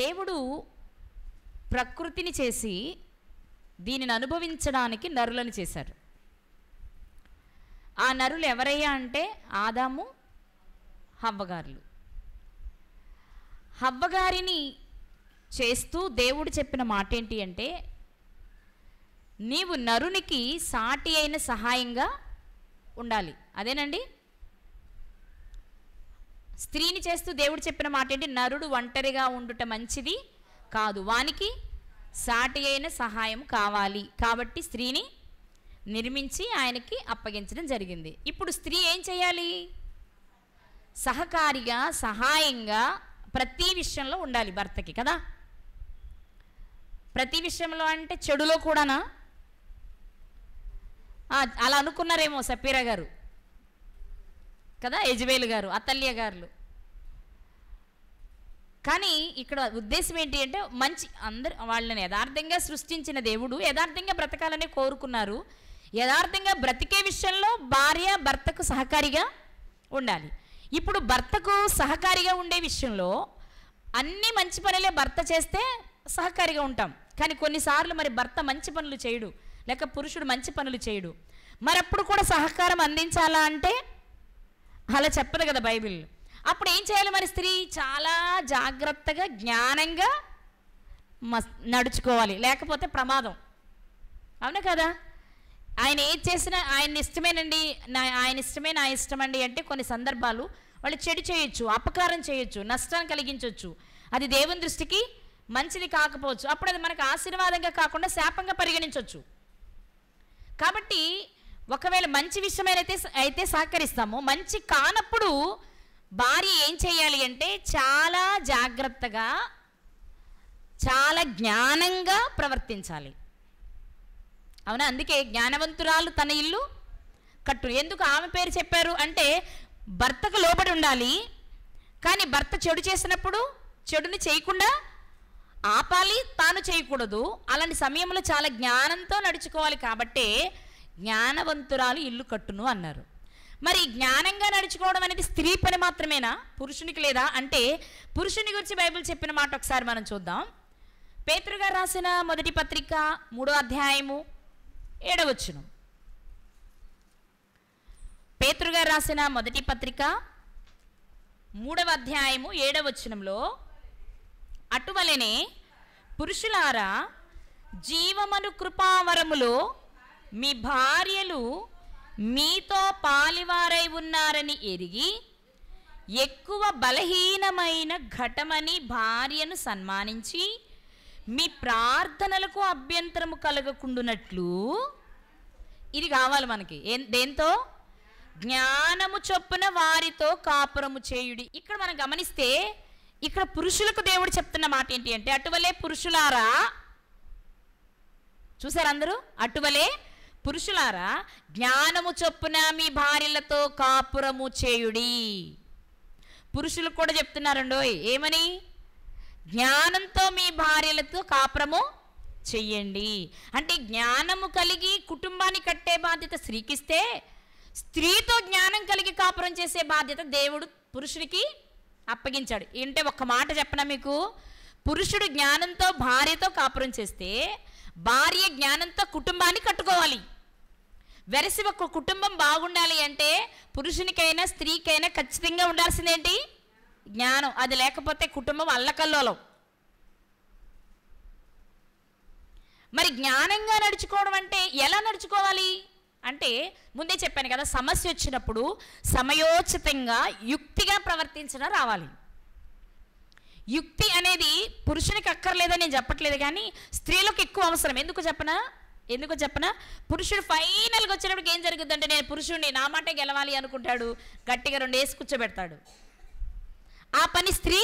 దేవుడు ప్రకృతిని చేసి దీనిని అనుభవించడానికి నరులను చేశారు. ఆ నరులు ఎవరయ్యా అంటే ఆదాము హవ్వగారులు. హవ్వగారిని చేస్తూ దేవుడు చెప్పిన మాట ఏంటి అంటే, నీవు నరునికి సాటి అయిన సహాయంగా ఉండాలి. అదేనండి, స్త్రీని చేస్తూ దేవుడు చెప్పిన మాట ఏంటి, నరుడు ఒంటరిగా ఉండుట మంచిది కాదు, వానికి సాటి అయిన సహాయం కావాలి. కాబట్టి స్త్రీని నిర్మించి ఆయనకి అప్పగించడం జరిగింది. ఇప్పుడు స్త్రీ ఏం చేయాలి? సహకారిగా, సహాయంగా ప్రతి విషయంలో ఉండాలి భర్తకి కదా. ప్రతి విషయంలో అంటే చెడులో కూడానా? అలా అనుకున్నారేమో సపీరా గారు కదా, యజబేలు గారు, అతల్య గారు. కానీ ఇక్కడ ఉద్దేశం ఏంటి అంటే, మంచి అందరు వాళ్ళని యథార్థంగా సృష్టించిన దేవుడు యథార్థంగా బ్రతకాలని కోరుకున్నారు. యథార్థంగా బ్రతికే విషయంలో భార్య భర్తకు సహకారిగా ఉండాలి. ఇప్పుడు భర్తకు సహకారిగా ఉండే విషయంలో అన్ని మంచి పనులే భర్త చేస్తే సహకారిగా ఉంటాం. కానీ కొన్నిసార్లు మరి భర్త మంచి పనులు చేయడు, లేక పురుషుడు మంచి పనులు చేయడు. మరి అప్పుడు కూడా సహకారం అందించాలా అంటే అలా చెప్పదు కదా బైబిల్. అప్పుడు ఏం చేయాలి మరి? స్త్రీ చాలా జాగ్రత్తగా, జ్ఞానంగా నడుచుకోవాలి, లేకపోతే ప్రమాదం. అవునా కదా? ఆయన ఏది చేసినా ఆయన ఇష్టమేనండి, ఆయన ఇష్టమే నా ఇష్టమండి అంటే కొన్ని సందర్భాలు వాళ్ళు చెడు చేయొచ్చు, అపకారం చేయొచ్చు, నష్టాన్ని కలిగించవచ్చు. అది దేవుని దృష్టికి మంచిది కాకపోవచ్చు. అప్పుడు అది మనకు ఆశీర్వాదంగా కాకుండా శాపంగా పరిగణించవచ్చు. కాబట్టి ఒకవేళ మంచి విషయమైతే సహకరిస్తాము. మంచి కానప్పుడు భార్య ఏం చేయాలి అంటే చాలా జాగ్రత్తగా, చాలా జ్ఞానంగా ప్రవర్తించాలి. అవునా? అందుకే జ్ఞానవంతురాలు తన ఇల్లు కట్టు. ఎందుకు ఆమె పేరు చెప్పారు అంటే, భర్తకు లోబడి ఉండాలి, కానీ భర్త చెడు చేసినప్పుడు చెడుని చేయకుండా ఆపాలి, తాను చేయకూడదు. అలాంటి సమయంలో చాలా జ్ఞానంతో నడుచుకోవాలి. కాబట్టే జ్ఞానవంతురాలు ఇల్లు కట్టును అన్నారు. మరి జ్ఞానంగా నడుచుకోవడం అనేది స్త్రీ పని మాత్రమేనా, పురుషునికి లేదా అంటే, పురుషుని గురించి బైబిల్ చెప్పిన మాట ఒకసారి మనం చూద్దాం. పేతురు గారు రాసిన మొదటి పత్రిక 3వ అధ్యాయము 7వ వచనం. పేతురు గారు రాసిన మొదటి పత్రిక 3వ అధ్యాయము 7వ వచనంలో, అటువలనే పురుషులారా జీవమను కృపావరములో మీ భార్యలు మీతో పాలివారై ఉన్నారని ఎరిగి ఎక్కువ బలహీనమైన ఘటమని భార్యను సన్మానించి మీ ప్రార్థనలకు అభ్యంతరము కలగకుండునట్లు, ఇది కావాలి మనకి దేంతో? జ్ఞానము చొప్పున వారితో కాపురము చేయుడి. ఇక్కడ మనం గమనిస్తే ఇక్కడ పురుషులకు దేవుడు చెప్తున్న మాట ఏంటి అంటే, అటువలే పురుషులారా, చూసారు అందరూ, అటువలే పురుషులారా జ్ఞానము చొప్పున మీ భార్యలతో కాపురము చేయుడి. పురుషులకు కూడా చెప్తున్నారండోయ్, ఏమని? జ్ఞానంతో మీ భార్యలతో కాపురము చెయ్యండి. అంటే జ్ఞానము కలిగి కుటుంబాన్ని కట్టే బాధ్యత స్త్రీకిస్తే, స్త్రీతో జ్ఞానం కలిగి కాపురం చేసే బాధ్యత దేవుడు పురుషుడికి అప్పగించాడు. ఏంటంటే ఒక్క మాట చెప్పనా మీకు, పురుషుడు జ్ఞానంతో భార్యతో కాపురం చేస్తే భార్య జ్ఞానంతో కుటుంబాన్ని కట్టుకోవాలి. వెరసి ఒక కుటుంబం బాగుండాలి అంటే పురుషునికైనా స్త్రీకైనా ఖచ్చితంగా ఉండాల్సిందేంటి? జ్ఞానం. అది లేకపోతే కుటుంబం అల్లకల్లోలం. మరి జ్ఞానంగా నడుచుకోవడం అంటే ఎలా నడుచుకోవాలి అంటే, ముందే చెప్పాను కదా, సమస్య వచ్చినప్పుడు సమయోచితంగా యుక్తిగా ప్రవర్తించడం రావాలి. యుక్తి అనేది పురుషునికి అక్కర్లేదని నేను చెప్పట్లేదు, కానీ స్త్రీలకు ఎక్కువ అవసరం. ఎందుకు చెప్పనా పురుషుడు ఫైనల్గా వచ్చినప్పటికి ఏం జరుగుతుందంటే, నేను పురుషుడిని, నా మాటే గెలవాలి అనుకుంటాడు, గట్టిగా 2 వేసి కూర్చోబెడతాడు. ఆ పని స్త్రీ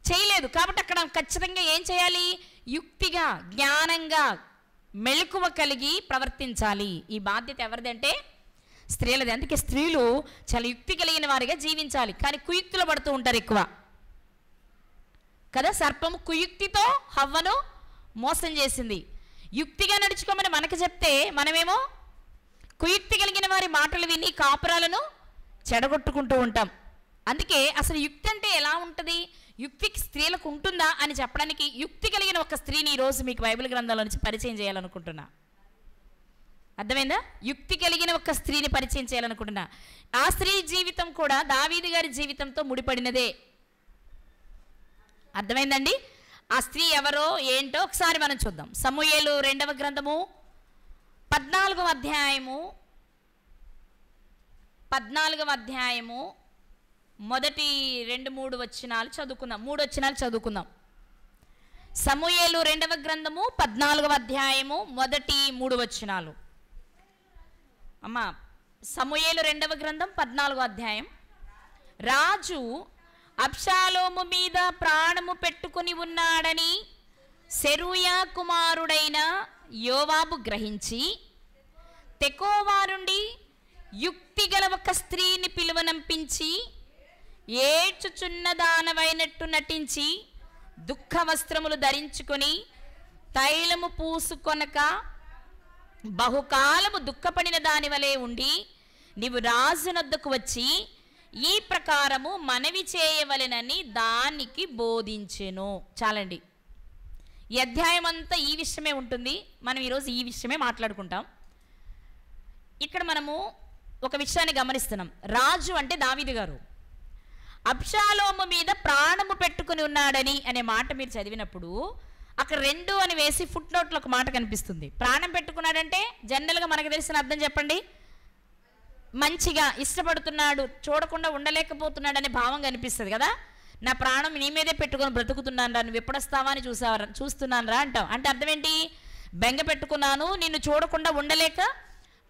చేయలేదు. కాబట్టి అక్కడ ఖచ్చితంగా ఏం చేయాలి? యుక్తిగా, జ్ఞానంగా, మెలకువ కలిగి ప్రవర్తించాలి. ఈ బాధ్యత ఎవరిదంటే స్త్రీలది. అందుకే స్త్రీలు చాలా యుక్తి కలిగిన వారిగా జీవించాలి. కానీ కుయుక్తులు పడుతూ ఉంటారు ఎక్కువ కదా. సర్పము కుయుక్తితో హవ్వను మోసం చేసింది. యుక్తిగా నడుచుకోమని మనకు చెప్తే మనమేమో కుయుక్తి కలిగిన వారి మాటలు విని కాపురాలను చెడగొట్టుకుంటూ ఉంటాం. అందుకే అసలు యుక్తి అంటే ఎలా ఉంటుంది? యుక్తి స్త్రీలకు ఉంటుందా అని చెప్పడానికి యుక్తి కలిగిన ఒక స్త్రీని ఈరోజు మీకు బైబిల్ గ్రంథంలో నుంచి పరిచయం చేయాలనుకుంటున్నా. అర్థమైందా? యుక్తి కలిగిన ఒక స్త్రీని పరిచయం చేయాలనుకుంటున్నా. ఆ స్త్రీ జీవితం కూడా దావీదు గారి జీవితంతో ముడిపడినదే. అర్థమైందండి? ఆ స్త్రీ ఎవరో ఏంటో ఒకసారి మనం చూద్దాం. సమూయేలు 2వ గ్రంథము 14వ అధ్యాయము మొదటి 2-3 వచనాలు చదువుకుందాం. 3 వచనాలు చదువుకుందాం. సమూయేలు 2వ గ్రంథము 14వ అధ్యాయము మొదటి 3 వచనాలు. అమ్మా, సమూయేలు 2వ గ్రంథం 14వ అధ్యాయం. రాజు అబ్షాలోము మీద ప్రాణము పెట్టుకుని ఉన్నాడని సెరూయా కుమారుడైన యోవాబు గ్రహించి తెకోవా నుండి యుక్తి గల ఒక స్త్రీని పిలువనంపించి ఏడ్చుచున్నదానవైనట్టు నటించి దుఃఖ వస్త్రములు ధరించుకొని తైలము పూసుకొనక బహుకాలము దుఃఖపడిన దాని వలె ఉండి నీవు రాజునొద్దకు వచ్చి ఈ ప్రకారము మనవి చేయవలెనని దానికి బోధించెను. చాలండి. ఈ అధ్యాయం అంతా ఈ విషయమే ఉంటుంది. మనం ఈరోజు ఈ విషయమే మాట్లాడుకుంటాం. ఇక్కడ మనము ఒక విషయాన్ని గమనిస్తున్నాం. రాజు అంటే దావీదు గారు అబ్షాలోము మీద ప్రాణము పెట్టుకుని ఉన్నాడని అనే మాట మీరు చదివినప్పుడు అక్కడ 2 అని వేసి ఫుట్ నోట్లో ఒక మాట కనిపిస్తుంది. ప్రాణం పెట్టుకున్నాడంటే జనరల్గా మనకు తెలిసిన అర్థం చెప్పండి. మంచిగా ఇష్టపడుతున్నాడు, చూడకుండా ఉండలేకపోతున్నాడు అనే భావం కనిపిస్తుంది కదా. నా ప్రాణం నీ మీదే పెట్టుకొని బ్రతుకుతున్నాను రా, నువ్వు ఎప్పుడొస్తావా అని చూస్తున్నాను రా అంటావు. అంటే అర్థం ఏంటి? బెంగ పెట్టుకున్నాను, నిన్ను చూడకుండా ఉండలేక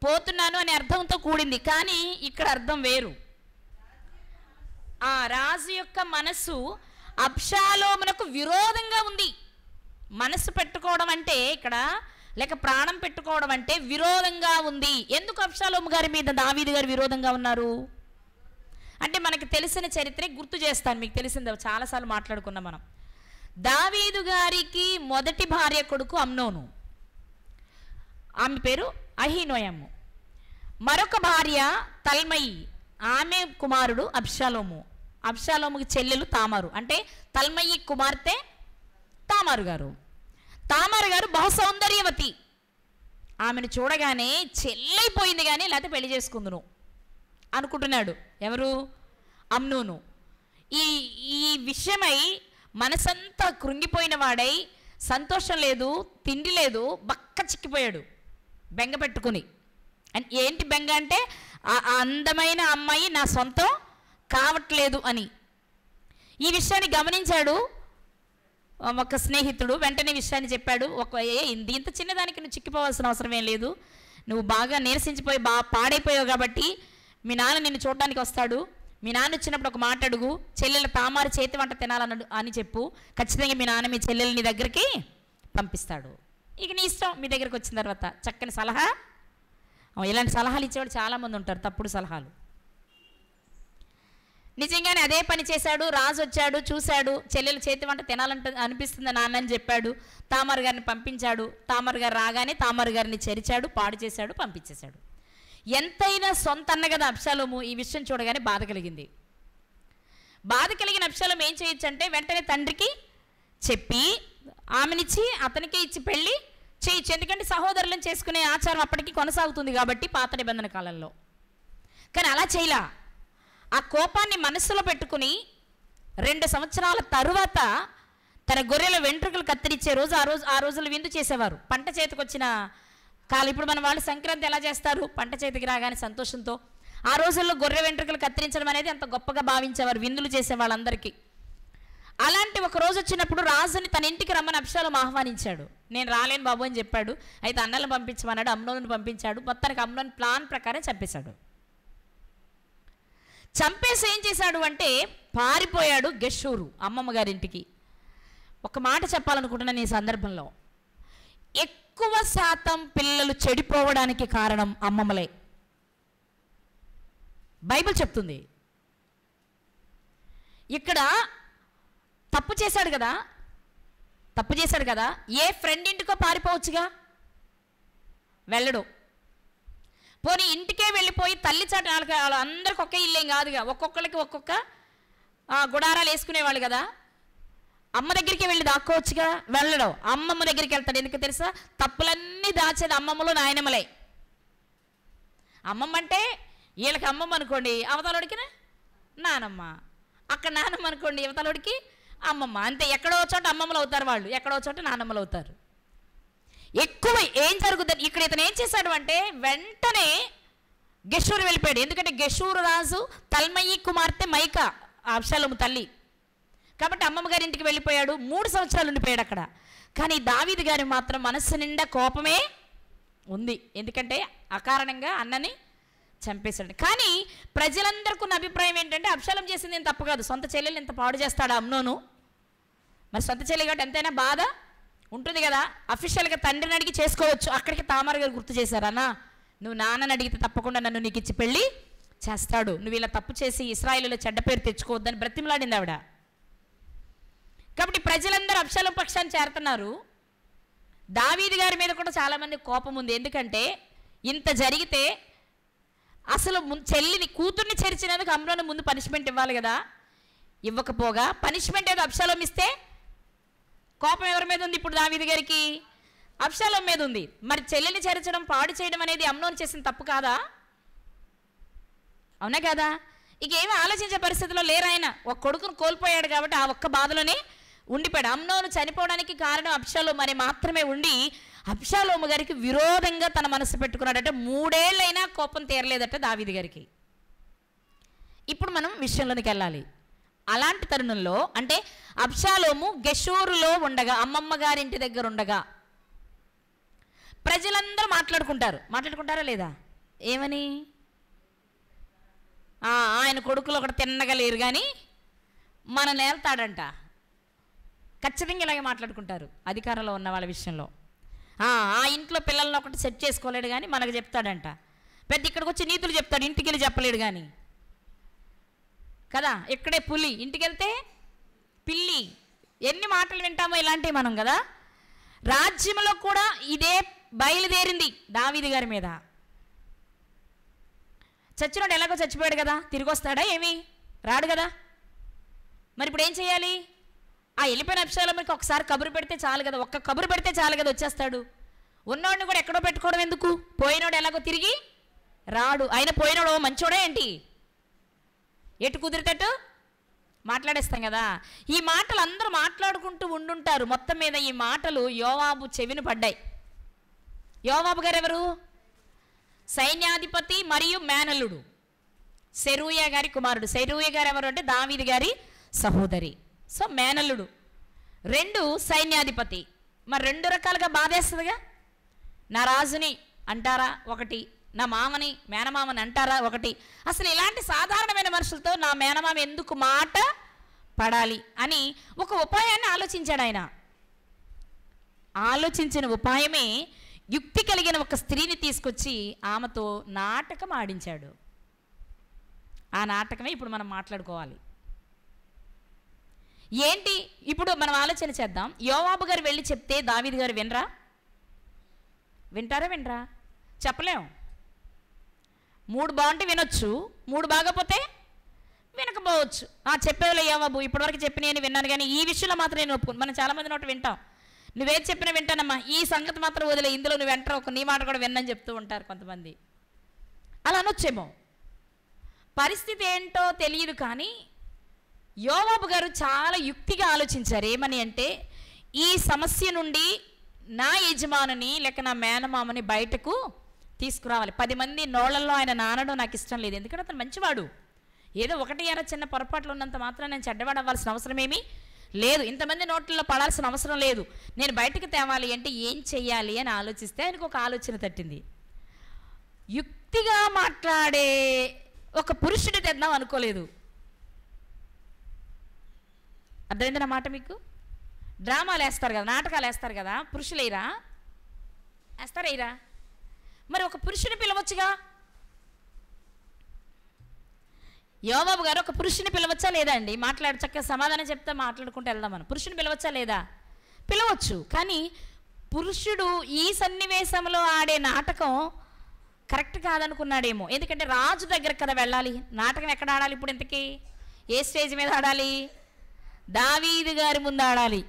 పోతున్నాను అనే అర్థంతో కూడింది. కానీ ఇక్కడ అర్థం వేరు. ఆ రాజు యొక్క మనసు అబ్షాలోమునకు విరోధంగా ఉంది. మనసు పెట్టుకోవడం అంటే ఇక్కడ లేక ప్రాణం పెట్టుకోవడం అంటే విరోధంగా ఉంది. ఎందుకు అబ్షాలోము గారి మీద దావీదు గారు విరోధంగా ఉన్నారు అంటే మనకి తెలిసిన చరిత్ర గుర్తు చేస్తాను. మీకు తెలిసిందే, చాలాసార్లు మాట్లాడుకున్నాం మనం. దావీదు గారికి మొదటి భార్య కొడుకు అమ్నోను, ఆమె పేరు అహీనోయము. మరొక భార్య తల్మయి, ఆమె కుమారుడు అబ్షాలోము. అబ్షాలోముకి చెల్లెలు తామారు, అంటే తల్మయి కుమార్తె తామారు గారు. తామారు గారు బహు సౌందర్యవతి. ఆమెను చూడగానే చెల్లైపోయింది కానీ లేకపోతే పెళ్లి చేసుకుందును అనుకుంటున్నాడు. ఎవరు? అమ్నోను. ఈ విషయమై మనసంతా కృంగిపోయిన వాడై, సంతోషం లేదు, తిండి లేదు, బక్క చిక్కిపోయాడు బెంగ పెట్టుకుని. ఏంటి బెంగ అంటే ఆ అందమైన అమ్మాయి నా సొంతం కావట్లేదు అని. ఈ విషయాన్ని గమనించాడు ఒక స్నేహితుడు. వెంటనే విషయాన్ని చెప్పాడు. ఇంత చిన్నదానికి నువ్వు చిక్కిపోవాల్సిన అవసరం ఏం లేదు, నువ్వు బాగా నీరసించిపోయి పాడైపోయావు కాబట్టి మీ నాన్న నిన్ను చూడడానికి వస్తాడు. మీ నాన్న వచ్చినప్పుడు ఒక మాట అడుగు, చెల్లెల తామారు చేతి వంట తినాలని అని చెప్పు, ఖచ్చితంగా మీ నాన్న మీ చెల్లెల్ని దగ్గరికి పంపిస్తాడు. ఇక నీ ఇష్టం. మీ దగ్గరికి వచ్చిన తర్వాత చక్కని సలహా. ఇలాంటి సలహాలు ఇచ్చేవాడు చాలామంది ఉంటారు, తప్పుడు సలహాలు. నిజంగానే అదే పని చేశాడు. రాజు వచ్చాడు, చూశాడు, చెల్లెలు చేతి వంట అనిపిస్తుంది నాన్న అని చెప్పాడు. తామారు గారిని పంపించాడు. తామారు గారు రాగానే తామారు గారిని చెరిచాడు, పాడు చేశాడు, పంపించేశాడు. ఎంతైనా సొంత అన్న కదా అబ్షాలోము. ఈ విషయం చూడగానే బాధ కలిగింది. బాధ కలిగిన అబ్షాలోము ఏం చేయొచ్చు అంటే వెంటనే తండ్రికి చెప్పి ఆమెనిచ్చి అతనికి ఇచ్చి పెళ్ళి చేయొచ్చు. ఎందుకంటే సహోదరులను చేసుకునే ఆచారం అప్పటికి కొనసాగుతుంది కాబట్టి పాత నిబంధన కాలంలో. కానీ అలా చేయలా. ఆ కోపాన్ని మనస్సులో పెట్టుకుని 2 సంవత్సరాల తరువాత తన గొర్రెల వెంట్రుకలు కత్తిరించే రోజు ఆ రోజులు విందు చేసేవారు. పంట చేతికి వచ్చిన కాలం. ఇప్పుడు మన వాళ్ళు సంక్రాంతి ఎలా చేస్తారు? పంట చేతికి రాగానే సంతోషంతో. ఆ రోజుల్లో గొర్రె వెంట్రుకలు కత్తిరించడం అనేది అంత గొప్పగా భావించేవారు, విందులు చేసే వాళ్ళందరికీ. అలాంటి ఒక రోజు వచ్చినప్పుడు రాజుని తన ఇంటికి రమ్మని అబ్షాలోము ఆహ్వానించాడు. నేను రాలేను బాబు అని చెప్పాడు. అయితే అన్నలను పంపించమన్నాడు, అమ్నోను పంపించాడు. మొత్తానికి అమ్నోను ప్లాన్ ప్రకారం చంపేశాడు. చంపేసి ఏం చేశాడు అంటే పారిపోయాడు గెషూరు అమ్మమ్మ గారింటికి. ఒక మాట చెప్పాలనుకుంటున్నాను ఈ సందర్భంలో. ఎక్కువ శాతం పిల్లలు చెడిపోవడానికి కారణం అమ్మమ్మలే. బైబిల్ చెప్తుంది. ఇక్కడ తప్పు చేశాడు కదా, ఏ ఫ్రెండ్ ఇంటికో పారిపోవచ్చుగా, వెళ్ళడు. పోనీ ఇంటికే వెళ్ళిపోయి తల్లి చాటు అందరికి ఒకే ఇల్లేం కాదుగా, ఒక్కొక్కరికి ఒక్కొక్క గుడారాలు వేసుకునేవాళ్ళు కదా. అమ్మ దగ్గరికి వెళ్ళి దాక్కోవచ్చుగా, వెళ్ళడం. అమ్మమ్మ దగ్గరికి వెళ్తాడు. ఎందుకు తెలుసా? తప్పులన్నీ దాచేది అమ్మమ్మలు నాయనమ్మలే. అమ్మమ్మ అంటే వీళ్ళకి అమ్మమ్మ అనుకోండి, అవతలోడికి నానమ్మ. అక్కడ నానమ్మ అనుకోండి, యువతలోడికి అమ్మమ్మ. అంతే. ఎక్కడో చోట అమ్మమ్మలు అవుతారు వాళ్ళు, ఎక్కడో చోట నానమ్మలు అవుతారు. ఎక్కువ ఏం జరుగుతుంది ఇక్కడ? ఇతను ఏం చేశాడు అంటే వెంటనే గెషూరు వెళ్ళిపోయాడు. ఎందుకంటే గెషూరు రాజు తల్మయి కుమార్తె మైకా అబ్షాలోము తల్లి కాబట్టి అమ్మమ్మ గారి ఇంటికి వెళ్ళిపోయాడు. 3 సంవత్సరాలు ఉండిపోయాడు అక్కడ. కానీ దావీదు గారి మాత్రం మనస్సు నిండా కోపమే ఉంది. ఎందుకంటే అకారణంగా అన్నని చంపేశాడు. కానీ ప్రజలందరికీ ఉన్న అభిప్రాయం ఏంటంటే అబ్షాలోము చేసింది ఏం తప్పు కాదు. సొంత చెల్లెలు ఇంత పాడు చేస్తాడు అమ్నోను. మరి సొంత చెల్లి కాబట్టి ఎంతైనా బాధ ఉంటుంది కదా. అఫీషియల్గా తండ్రిని అడిగి చేసుకోవచ్చు. అక్కడికి తామారు గారు గుర్తు చేశారు, అన్నా నువ్వు నాన్నని అడిగితే తప్పకుండా నన్ను నీకు ఇచ్చి పెళ్ళి చేస్తాడు. నువ్వు ఇలా తప్పు చేసి ఇశ్రాయేలులో చెడ్డ పేరు తెచ్చుకోవద్దని బ్రతిమలాడింది ఆవిడ. కాబట్టి ప్రజలందరూ అబ్షాలోము పక్షాన్ని చేరుతున్నారు. దావీదు గారి మీద కూడా చాలామంది కోపం ఉంది. ఎందుకంటే ఇంత జరిగితే అసలు చెల్లిని కూతుర్ని చేర్చినందుకు అమ్నోను ముందు పనిష్మెంట్ ఇవ్వాలి కదా. ఇవ్వకపోగా పనిష్మెంట్ ఏదో అబ్షాలోము ఇస్తే కోపం ఎవరి మీద ఉంది ఇప్పుడు? దావీదు గారికి అబ్షాలోము మీద ఉంది. మరి చెల్లెని చేర్చడం, పాడు చేయడం అనేది అమ్నోను చేసిన తప్పు కాదా? అవునా కదా? ఇక ఏమీ ఆలోచించే పరిస్థితిలో లేరు ఆయన. ఒక కొడుకును కోల్పోయాడు కాబట్టి ఆ ఒక్క బాధలోనే ఉండిపోయాడు. అమ్నోను చనిపోవడానికి కారణం అబ్షాలోము అని మాత్రమే ఉండి అబ్షాలోము గారికి విరోధంగా తన మనసు పెట్టుకున్నాడట. 3 ఏళ్ళైనా కోపం తీరలేదట దావీదు గారికి. ఇప్పుడు మనం విషయంలోనికి వెళ్ళాలి. అలాంటి తరుణంలో అంటే అబ్షాలోము గెషూరులో ఉండగా, అమ్మమ్మ గారింటి దగ్గర ఉండగా ప్రజలందరూ మాట్లాడుకుంటారా లేదా? ఏమని? ఆయన కొడుకులు ఒకటి తిన్నగలేరు కానీ మన నేల్తాడంట. ఖచ్చితంగా ఇలాగే మాట్లాడుకుంటారు అధికారంలో ఉన్న వాళ్ళ విషయంలో. ఆ ఇంట్లో పిల్లల్ని ఒకటి సెట్ చేసుకోలేడు కానీ మనకు చెప్తాడంట. పెద్ద ఇక్కడికి వచ్చి నీతులు చెప్తాడు, ఇంటికి వెళ్ళి చెప్పలేడు కానీ కదా. ఇక్కడే పులి, ఇంటికి వెళ్తే పిల్లి. ఎన్ని మాటలు వింటామో ఇలాంటివి మనం కదా. రాజ్యంలో కూడా ఇదే బయలుదేరింది దావీదు గారి మీద. చచ్చినోడు ఎలాగో చచ్చిపోయాడు కదా, తిరిగి వస్తాడా? ఏమి రాడు కదా. మరి ఇప్పుడు ఏం చేయాలి? వెళ్ళిపోయిన అబ్షాలోముకి ఒకసారి కబురు పెడితే చాలు కదా, ఒక్క కబురు పెడితే చాలు కదా, వచ్చేస్తాడు. ఉన్నోడిని కూడా ఎక్కడో పెట్టుకోవడం ఎందుకు? పోయినోడు ఎలాగో తిరిగి రాడు. ఆయన పోయినోడు మంచోడే ఏంటి? ఎటు కుదిరితేటు మాట్లాడేస్తాం కదా. ఈ మాటలు అందరూ మాట్లాడుకుంటూ ఉండుంటారు. మొత్తం మీద ఈ మాటలు యోవాబు చెవిని పడ్డాయి. యోవాబు గారు ఎవరు? సైన్యాధిపతి మరియు మేనల్లుడు, సెరూయా గారి కుమారుడు. సెరూయా గారు ఎవరు అంటే దావీదు గారి సహోదరి. సో మేనల్లుడు, 2 సైన్యాధిపతి. మరి 2 రకాలుగా బాధేస్తుందిగా. నా రాజుని అంటారా ఒకటి, నా మామని మేనమామని అంటారా ఒకటి. అసలు ఇలాంటి సాధారణమైన మనుషులతో నా మేనమామ ఎందుకు మాట పడాలి అని ఒక ఉపాయాన్ని ఆలోచించాడు ఆయన. ఆలోచించిన ఉపాయమే యుక్తి కలిగిన ఒక స్త్రీని తీసుకొచ్చి ఆమెతో నాటకం ఆడించాడు. ఆ నాటకమే ఇప్పుడు మనం మాట్లాడుకోవాలి. ఏంటి ఇప్పుడు మనం ఆలోచన చేద్దాం. యోవాబు గారు వెళ్ళి చెప్తే దావీదు గారు వింటారా? చెప్పలేం. 3 బాగుంటే వినొచ్చు, 3 బాగపోతే వినకపోవచ్చు. చెప్పేవాళ్ళు యోవాబు ఇప్పటివరకు చెప్పిన విన్నాను కానీ ఈ విషయంలో మాత్రం నేను ఒప్పుకోను. మనం చాలామంది నోట వింటాం, నువ్వేది చెప్పినా వింటానమ్మా, ఈ సంగతి మాత్రం వదిలే, ఇందులో నువ్వు వెంటనే ఒక నీ మాట కూడా విన్నని చెప్తూ ఉంటారు కొంతమంది. అలా అనొచ్చేమో. పరిస్థితి ఏంటో తెలియదు కానీ యోవాబు గారు చాలా యుక్తిగా ఆలోచించారు. ఏమని అంటే, ఈ సమస్య నుండి నా యజమానుని లేక నా మేనమామని బయటకు తీసుకురావాలి. 10 మంది నోళ్లలో ఆయన నానడం నాకు ఇష్టం లేదు. ఎందుకంటే అతను మంచివాడు. ఏదో 1 చిన్న పొరపాట్లు ఉన్నంత మాత్రం నేను చెడ్డవాడు అవ్వాల్సిన అవసరం ఏమీ లేదు. ఇంతమంది నోట్లలో పడాల్సిన అవసరం లేదు. నేను బయటకు తేవాలి అంటే ఏం చెయ్యాలి అని ఆలోచిస్తే ఆయనకు ఒక ఆలోచన తట్టింది. యుక్తిగా మాట్లాడే ఒక పురుషుడి తెద్దాం అనుకోలేదు. అర్థమైంది నా మాట మీకు? డ్రామాలు వేస్తారు కదా, నాటకాలు వేస్తారు కదా, పురుషులు వేస్తారా? మరి ఒక పురుషుని పిలవచ్చుగా. యోవాబు గారు ఒక పురుషుని పిలవచ్చా లేదా అండి? చక్కగా సమాధానం చెప్తే మాట్లాడుకుంటూ వెళ్దాం. మనం పురుషుని పిలవచ్చా లేదా? పిలవచ్చు. కానీ పురుషుడు ఈ సన్నివేశంలో ఆడే నాటకం కరెక్ట్ కాదనుకున్నాడేమో. ఎందుకంటే రాజు దగ్గర కదా వెళ్ళాలి. నాటకం ఎక్కడ ఆడాలి ఇప్పుడు? ఇంతకీ ఏ స్టేజ్ మీద ఆడాలి? దావీదు గారి ముందు ఆడాలి.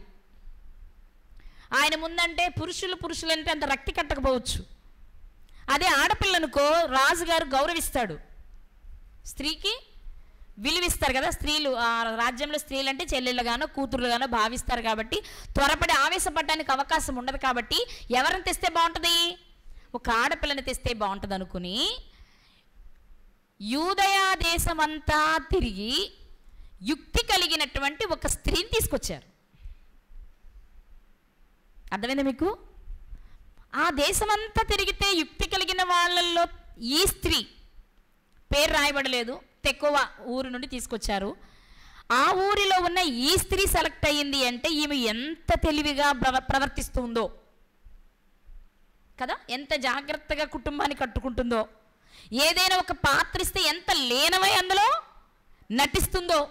ఆయన ముందంటే పురుషులంటే అంత రక్తి కట్టకపోవచ్చు. అదే ఆడపిల్లనుకో రాజుగారు గౌరవిస్తాడు, స్త్రీకి విలువిస్తారు కదా. స్త్రీలు ఆ రాజ్యంలో స్త్రీలు అంటే చెల్లెళ్ళగానో కూతురుగానో భావిస్తారు కాబట్టి త్వరపడి ఆవేశపడడానికి అవకాశం ఉండదు. కాబట్టి ఎవరిని తెస్తే బాగుంటుంది? ఒక ఆడపిల్లని తెస్తే బాగుంటుంది అనుకుని యూదయా దేశమంతా తిరిగి యుక్తి కలిగినటువంటి ఒక స్త్రీని తీసుకొచ్చారు. అర్థమైందా మీకు? ఆ దేశమంతా తిరిగితే యుక్తి కలిగిన వాళ్ళల్లో ఈ స్త్రీ పేరు రాయబడలేదు, తెక్కువ ఊరు నుండి తీసుకొచ్చారు. ఆ ఊరిలో ఉన్న ఈ స్త్రీ సెలెక్ట్ అయ్యింది అంటే ఈమె ఎంత తెలివిగా ప్రవర్తిస్తుందో కదా, ఎంత జాగ్రత్తగా కుటుంబాన్ని కట్టుకుంటుందో, ఏదైనా ఒక పాత్ర ఇస్తే ఎంత లీనమై అందులో నటిస్తుందో.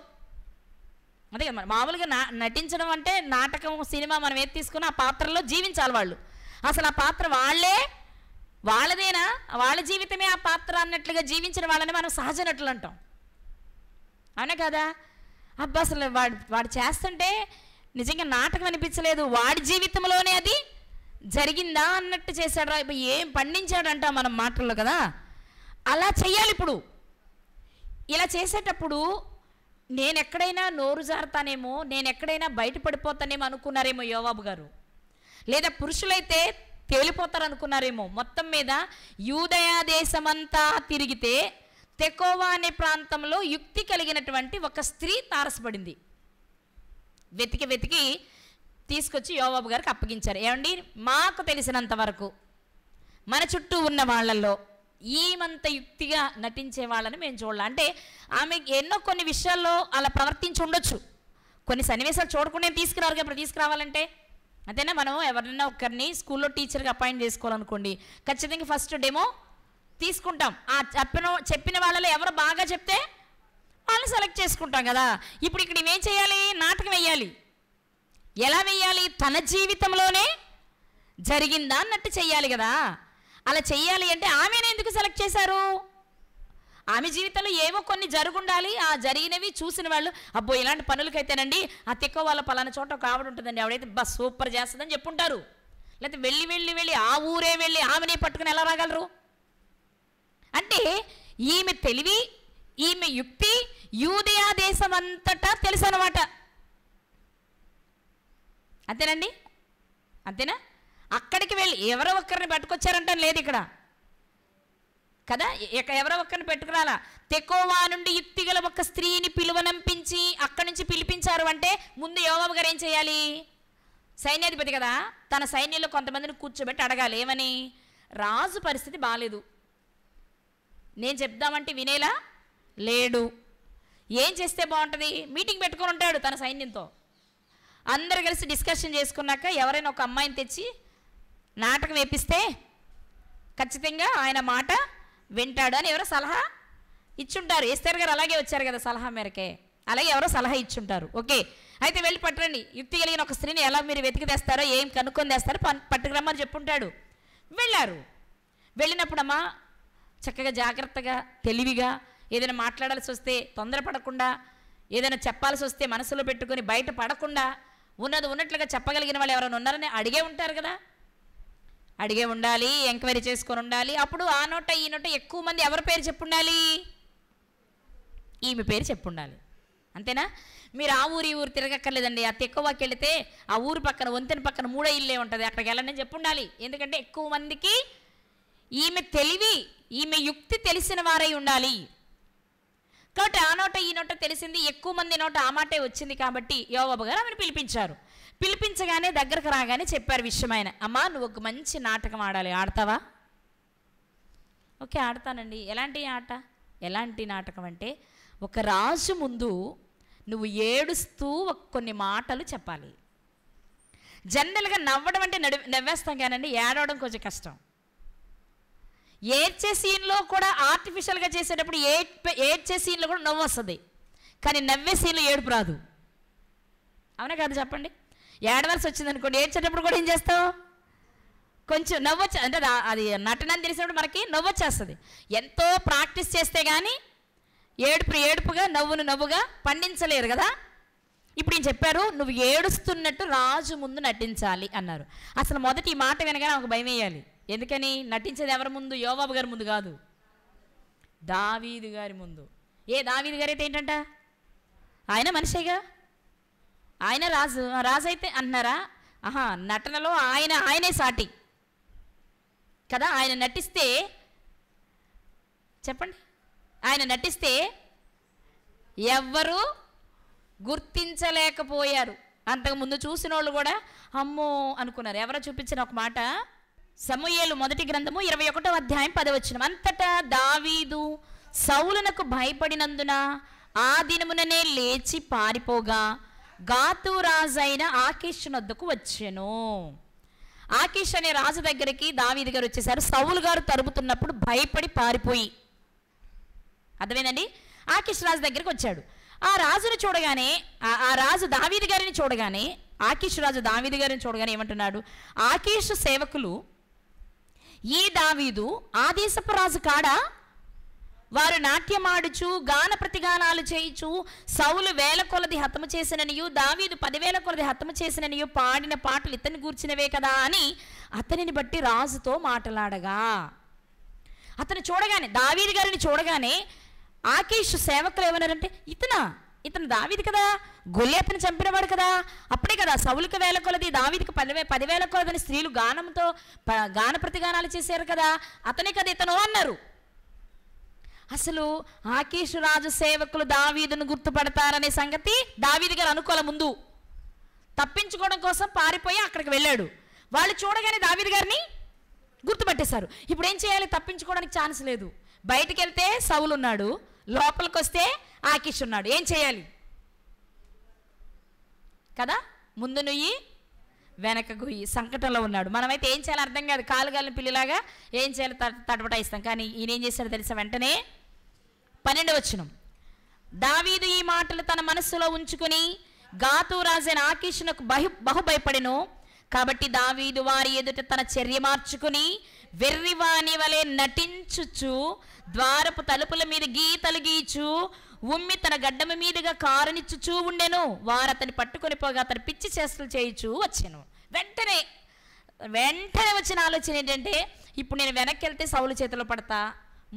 అదే కదా మామూలుగా నటించడం అంటే నాటకం, సినిమా మనం ఏది తీసుకున్నా ఆ పాత్రలో జీవించాలి వాళ్ళు. అసలు ఆ పాత్ర వాళ్ళదేనా, వాళ్ళ జీవితమే ఆ పాత్ర అన్నట్లుగా జీవించిన వాళ్ళని మనం సహజ నటులు అంటాం. అవునా కదా? అబ్బా అసలు వాడు చేస్తుంటే నిజంగా నాటకం అనిపించలేదు, వాడి జీవితంలోనే అది జరిగిందా అన్నట్టు చేశాడు రా, ఏం పండించాడంట మనం మాటల్లో కదా. అలా చెయ్యాలి. ఇప్పుడు ఇలా చేసేటప్పుడు నేను ఎక్కడైనా నోరు జారుతానేమో, నేను ఎక్కడైనా బయటపడిపోతానేమో అనుకున్నారేమో యోవాబు గారు, లేదా పురుషులైతే తేలిపోతారు అనుకున్నారేమో. మొత్తం మీద యూదయా దేశమంతా తిరిగితే తెకోవా అనే ప్రాంతంలో యుక్తి కలిగినటువంటి ఒక స్త్రీ తారసపడింది. వెతికి తీసుకొచ్చి యోవాబు గారికి అప్పగించారు. ఏమండి, మాకు తెలిసినంత వరకు మన చుట్టూ ఉన్న వాళ్ళల్లో ఈమంత యుక్తిగా నటించే వాళ్ళని మేము చూడాలి. అంటే ఆమె ఎన్నో కొన్ని విషయాల్లో అలా ప్రవర్తించి ఉండొచ్చు, కొన్ని సన్నివేశాలు చూడకుండా తీసుకురారు. ఇప్పుడు తీసుకురావాలంటే అంతేనా, మనం ఎవరైనా ఒకరిని స్కూల్లో టీచర్గా అపాయింట్ చేసుకోవాలనుకోండి, ఖచ్చితంగా ఫస్ట్ డెమో తీసుకుంటాం. ఆ చెప్పిన వాళ్ళలో ఎవరు బాగా చెప్తే వాళ్ళని సెలెక్ట్ చేసుకుంటాం కదా. ఇప్పుడు ఇక్కడ ఏం చేయాలి? నాటకం వేయాలి. ఎలా వేయాలి? తన జీవితంలోనే జరిగిందా అన్నట్టు చెయ్యాలి కదా. అలా చెయ్యాలి అంటే ఆమెను ఎందుకు సెలెక్ట్ చేశారు? ఆమె జీవితంలో ఏవో కొన్ని జరుగుండాలి. ఆ జరిగినవి చూసిన వాళ్ళు, అబ్బో ఇలాంటి పనులకైతేనండి ఆ తిక్కో వాళ్ళ పలానా చోట ఒక ఆవిడ ఉంటుందండి, ఆవిడైతే బస్ సూపర్ చేస్తుందని చెప్పుంటారు. లేకపోతే వెళ్ళి ఆ ఊరే వెళ్ళి ఆమెనే పట్టుకుని ఎలా రాగలరు? అంటే ఈమె తెలివి, ఈమె యుక్తి యూదయా దేశం అంతటా తెలుసు అన్నమాట. అంతేనండి, అంతేనా? అక్కడికి వెళ్ళి ఎవరో ఒక్కరిని పట్టుకొచ్చారంటే లేదు ఇక్కడ కదా, ఎవరో ఒక్కరిని పెట్టుకురాలా. తెకోవా నుండి యుక్తి గల ఒక స్త్రీని పిలువనంపించి అక్కడి నుంచి పిలిపించారు అంటే ముందు యోవాబు గారు ఏం చేయాలి? సైన్యాధిపతి కదా, తన సైన్యంలో కొంతమందిని కూర్చోబెట్టి అడగాలి. ఏమని? రాజు పరిస్థితి బాగాలేదు, నేను చెప్దామంటే వినేలా లేడు, ఏం చేస్తే బాగుంటుంది? మీటింగ్ పెట్టుకొని ఉంటాడు తన సైన్యంతో. అందరు కలిసి డిస్కషన్ చేసుకున్నాక ఎవరైనా ఒక అమ్మాయిని తెచ్చి నాటకం వేపిస్తే ఖచ్చితంగా ఆయన మాట వింటాడు అని ఎవరో సలహా ఇచ్చుంటారు. ఎస్తేర్ గారు అలాగే వచ్చారు కదా సలహా మేరకే, అలాగే ఎవరో సలహా ఇచ్చుంటారు. ఓకే, అయితే వెళ్ళి పట్టరండి, యుక్తి కలిగిన ఒక స్త్రీని ఎలా మీరు వెతికి తెస్తారో, ఏం కనుక్కొని తెస్తారో పట్టుకురమ్మని చెప్పుంటాడు. వెళ్ళారు. వెళ్ళినప్పుడమ్మా చక్కగా జాగ్రత్తగా తెలివిగా ఏదైనా మాట్లాడాల్సి వస్తే తొందరపడకుండా, ఏదైనా చెప్పాల్సి వస్తే మనసులో పెట్టుకొని బయట పడకుండా ఉన్నది ఉన్నట్లుగా చెప్పగలిగిన వాళ్ళు ఎవరైనా ఉన్నారని అడిగే ఉంటారు కదా. అడిగే ఉండాలి, ఎంక్వైరీ చేసుకొని ఉండాలి. అప్పుడు ఆ నోట ఈ నోట ఎక్కువ మంది ఎవరి పేరు చెప్పుండాలి? ఈమె పేరు చెప్పుండాలి. అంతేనా? మీరు ఆ ఊరు ఈ ఊరు తిరగక్కర్లేదండి. ఆ తెక్కువకి వెళితే ఆ ఊరు పక్కన వంతెన పక్కన 3 ఇల్లే ఉంటుంది, అక్కడికి వెళ్ళండి చెప్పుండాలి. ఎందుకంటే ఎక్కువ మందికి ఈమె తెలివి, ఈమె యుక్తి తెలిసిన వారై ఉండాలి. కాబట్టి ఆ నోట ఈ నోట తెలిసింది, ఎక్కువ మంది నోట ఆ మాటే వచ్చింది. కాబట్టి యోవాబు గారు ఆమెను పిలిపించారు. పిలిపించగానే దగ్గరకు రాగానే చెప్పారు విషయం. ఆయన, అమ్మా నువ్వు ఒక మంచి నాటకం ఆడాలి, ఆడతావా? ఓకే ఆడతానండి. ఎలాంటి ఆట, ఎలాంటి నాటకం అంటే ఒక రాజు ముందు నువ్వు ఏడుస్తూ కొన్ని మాటలు చెప్పాలి. జనరల్గా నవ్వడం అంటే నవ్వేస్తాం కానండి, ఏడవడం కొంచెం కష్టం. ఏడ్చే సీన్లో కూడా ఆర్టిఫిషియల్గా చేసేటప్పుడు ఏడ్చే సీన్లో కూడా నవ్వు వస్తుంది, కానీ నవ్వే సీన్లో ఏడుపు రాదు. అవునా కాదు చెప్పండి? ఏడవలసి వచ్చింది అనుకోండి, ఏడ్చేటప్పుడు కూడా ఏం చేస్తావు? కొంచెం నవ్వొచ్చు, అంటే అది నటనని తెలిసినప్పుడు మనకి నవ్వొచ్చేస్తుంది. ఎంతో ప్రాక్టీస్ చేస్తే కానీ ఏడుపుగా నవ్వుగా పండించలేరు కదా. ఇప్పుడు నేను చెప్పారు, నువ్వు ఏడుస్తున్నట్టు రాజు ముందు నటించాలి అన్నారు. అసలు మొదటి ఈ మాట వినగానే ఒక భయం వేయాలి. ఎందుకని? నటించేది ఎవరి ముందు? యోవాబు గారి ముందు కాదు, దావీదు గారి ముందు. దావీదు గారు అయితే ఏంటంట? ఆయన మనిషిగా, ఆయన రాజు. రాజు అయితే అంటున్నారా? నటనలో ఆయనే సాటి కదా. ఆయన నటిస్తే, చెప్పండి, ఆయన నటిస్తే ఎవ్వరూ గుర్తించలేకపోయారు. అంతకుముందు చూసిన వాళ్ళు కూడా అమ్మో అనుకున్నారు. ఎవరో చూపించిన ఒక మాట, సమూయేలు మొదటి గ్రంథము 21వ అధ్యాయం 10వ వచనం. అంతటా దావీదు సౌలునకు భయపడినందున ఆ దినముననే లేచి పారిపోగా గాతు రాజైన ఆకీషు నొద్దకు వచ్చెను. ఆకీష్ అనే రాజు దగ్గరికి దావీదు గారు వచ్చేసారు. సౌలు గారు తరుముతున్నప్పుడు భయపడి పారిపోయి, అర్థమేనండి, ఆకీష్ రాజు దగ్గరికి వచ్చాడు. ఆ రాజును చూడగానే, ఆ రాజు దావీదు గారిని చూడగానే, ఆకీష్ రాజు దావీదు గారిని చూడగానే ఏమంటున్నాడు? ఆకీష్ సేవకులు, ఈ దావీదు ఆ దేశపు రాజు కాడా? వారు నాట్యమాడుచు గాన ప్రతిగానాలు చేయుచు సౌలు 1000 కొలది హతము చేసిననియు దావీదు 10,000 కొలది హతము చేసిననియు పాడిన పాటలు ఇతని గూర్చినవే కదా అని అతనిని బట్టి రాజుతో మాట్లాడగా, అతను చూడగానే, దావీదు గారిని చూడగానే ఆకీష్ సేవకులు ఏమన్నారంటే, ఇతను దావీదు కదా, గొల్లియాతును చంపినవాడు కదా, అప్పుడే కదా సౌలుకి 1000 కొలది దావీదుకి 10,000 కొలదని స్త్రీలు గానంతో గాన ప్రతిగానాలు చేశారు కదా, అతనే కదా ఇతను అన్నారు. అసలు ఆకీషు రాజు సేవకులు దావీదును గుర్తుపడతారనే సంగతి దావీదు గారు అనుకోలే. ముందు తప్పించుకోవడం కోసం పారిపోయి అక్కడికి వెళ్ళాడు. వాళ్ళు చూడగానే దావీదు గారిని గుర్తుపట్టేశారు. ఇప్పుడు ఏం చేయాలి? తప్పించుకోవడానికి ఛాన్స్ లేదు. బయటికి వెళ్తే సౌలు ఉన్నాడు, లోపలికి వస్తే ఆకీష్ ఉన్నాడు. ఏం చేయాలి కదా? ముందు నుయ్యి వెనక గుయ్యి, సంకటంలో ఉన్నాడు. మనమైతే ఏం చేయాలి అర్థం కాదు, కాలుగాలిని పిల్లిలాగా ఏం చేయాలి తటపటాయిస్తాం. కానీ ఈయన ఏం చేశాడో తెలుసా? వెంటనే 12వ వచనం, దావీదు ఈ మాటలు తన మనస్సులో ఉంచుకుని గాతు రాజైన ఆకీషునకు బహు భయపడెను. కాబట్టి దావీదు వారి ఎదుట తన చర్య మార్చుకుని వెర్రివాని వలె నటించుచు ద్వారపు తలుపుల మీద గీతలు గీచు ఉమ్మి తన గడ్డమ మీదుగా కారునిచ్చుచూ ఉండెను. వారు అతన్ని పట్టుకొని పోగా అతను పిచ్చి చేష్టలు చేయుచూ వచ్చాను. వెంటనే వచ్చిన ఆలోచన ఏంటంటే, ఇప్పుడు నేను వెనక్కి వెళ్తే సౌలు చేతిలో పడతా,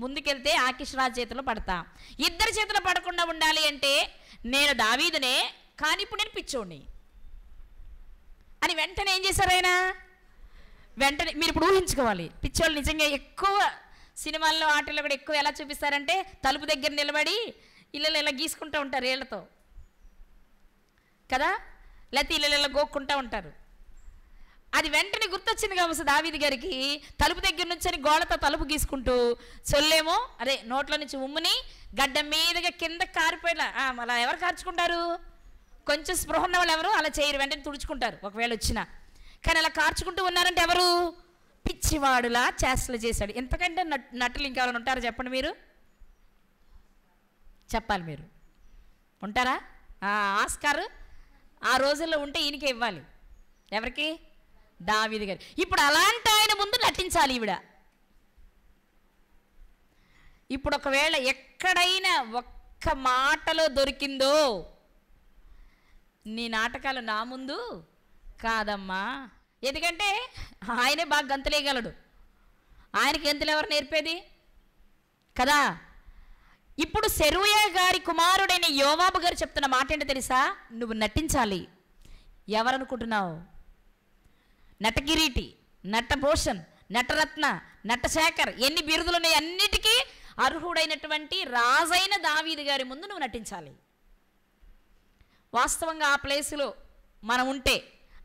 ముందుకెళ్తే ఆకీష్ రాజు చేతిలో పడతా. ఇద్దరి చేతిలో పడకుండా ఉండాలి అంటే నేను దావీదునే, కానీ ఇప్పుడు నేను పిచ్చోడిని అని వెంటనే ఏం చేశారు ఆయన? వెంటనే మీరు ఇప్పుడు ఊహించుకోవాలి, పిచ్చోళ్ళు నిజంగా ఎక్కువ సినిమాల్లో ఆటల్లో కూడా ఎక్కువ ఎలా చూపిస్తారంటే, తలుపు దగ్గర నిలబడి ఇళ్ళలో ఇలా గీసుకుంటూ ఉంటారు ఏళ్లతో కదా, లేకపోతే ఇళ్ళలో గోక్కుంటూ ఉంటారు. అది వెంటనే గుర్తొచ్చింది కాబట్టి దావీదు గారికి, తలుపు దగ్గర నుంచి గోడతో తలుపు గీసుకుంటూ చొల్లేమో అదే నోట్లో నుంచి ఉమ్ముని గడ్డ మీదుగా కింద కారిపోయినా అలా ఎవరు కార్చుకుంటారు? కొంచెం స్పృహ ఉన్న వాళ్ళు ఎవరు అలా చేయరు, వెంటనే తుడుచుకుంటారు ఒకవేళ వచ్చినా. కానీ అలా కార్చుకుంటూ ఉన్నారంటే ఎవరు? పిచ్చివాడులా చేష్టలు చేశాడు. ఎంతకంటే నటులు ఇంకెవరైనా ఉంటారు చెప్పండి? మీరు చెప్పాలి, మీరు ఉంటారా? ఆస్కార్ ఆ రోజుల్లో ఉంటే ఈయనకే ఇవ్వాలి. ఎవరికి? దావీదు గారు. ఇప్పుడు అలాంటి ఆయన ముందు నటించాలి ఈవిడ. ఇప్పుడు ఒకవేళ ఎక్కడైనా ఒక్క మాటలో దొరికిందో, నీ నాటకాలు నా ముందు కాదమ్మా, ఎందుకంటే ఆయనే బాగా గంతులేయగలడు, ఆయనకి గంతులు ఎవరు నేర్పేది కదా. ఇప్పుడు సెరూయా గారి కుమారుడైన యోవాబు గారు చెప్తున్న మాట ఏంటో తెలుసా? నువ్వు నటించాలి. ఎవరనుకుంటున్నావు? నటకిరీటి, నటభూషణ్, నటరత్న, నటశేఖర్, ఎన్ని బిరుదులు ఉన్నాయి అన్నిటికీ అర్హుడైనటువంటి రాజైన దావీదు గారి ముందు నువ్వు నటించాలి. వాస్తవంగా ఆ ప్లేసులో మనం ఉంటే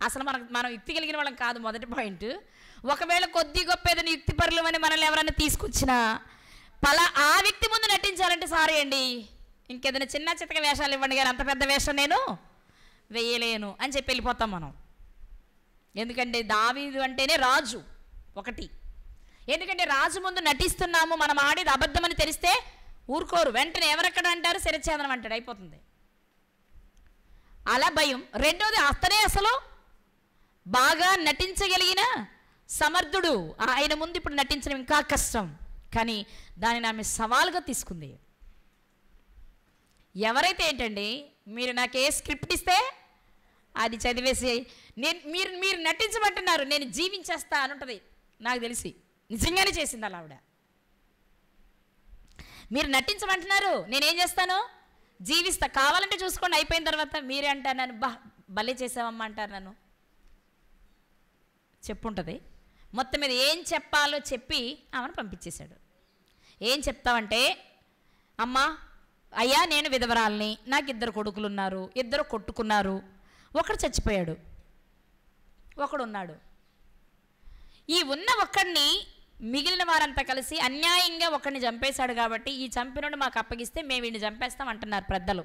అసలు మనం యుక్తి కలిగిన వాళ్ళం కాదు. మొదటి పాయింట్, ఒకవేళ కొద్ది గొప్ప ఏదైనా యుక్తిపరులు అని మనల్ని ఎవరైనా తీసుకొచ్చినా ఆ వ్యక్తి ముందు నటించాలంటే సారీ అండి, ఇంకేదైనా చిన్న చిత్తక వేషాలు ఇవ్వండి కానీ అంత పెద్ద వేషం నేను వేయలేను అని చెప్పి వెళ్ళిపోతాం మనం. ఎందుకంటే దావీదు అంటేనే రాజు ఒకటి. ఎందుకంటే రాజు ముందు నటిస్తున్నాము, మనం ఆడేది అబద్ధమని తెలిస్తే ఊరుకోరు, వెంటనే ఎవరెక్కడ అంటారు, శిరచ్ఛేదనం అంటాడు, అయిపోతుంది. అలా భయం. రెండోది, అతనే అసలు బాగా నటించగలిగిన సమర్థుడు, ఆయన ముందు ఇప్పుడు నటించడం ఇంకా కష్టం. కానీ దానిని ఆమె సవాలుగా తీసుకుంది. ఎవరైతే ఏంటండి మీరు నాకు ఏ స్క్రిప్ట్ ఇస్తే అది చదివేసి మీరు నటించమంటున్నారు, నేను జీవించేస్తా అని ఉంటుంది. నాకు తెలిసి నిజంగానే చేసింది అలా ఆవిడ. మీరు నటించమంటున్నారు, నేనేం చేస్తాను, జీవిస్తా. కావాలంటే చూసుకోండి, అయిపోయిన తర్వాత మీరే అంటారు నన్ను భలే చేసావమ్మా అంటారు నన్ను. చెప్పుంటుంది. మొత్తం మీద ఏం చెప్పాలో చెప్పి ఆమెను పంపించేశాడు. ఏం చెప్తావంటే, అమ్మా అయ్యా నేను విధవరాల్ని, నాకు 2 కొడుకులు ఉన్నారు, 2 కొట్టుకున్నారు, ఒకడు చచ్చిపోయాడు, ఒకడు ఉన్నాడు. ఈ ఉన్న ఒక్కడిని మిగిలిన వారంతా కలిసి అన్యాయంగా ఒకడిని చంపేశాడు కాబట్టి ఈ చంపినోడు మాకు అప్పగిస్తే మేము వీడిని చంపేస్తాం అంటున్నారు పెద్దలు.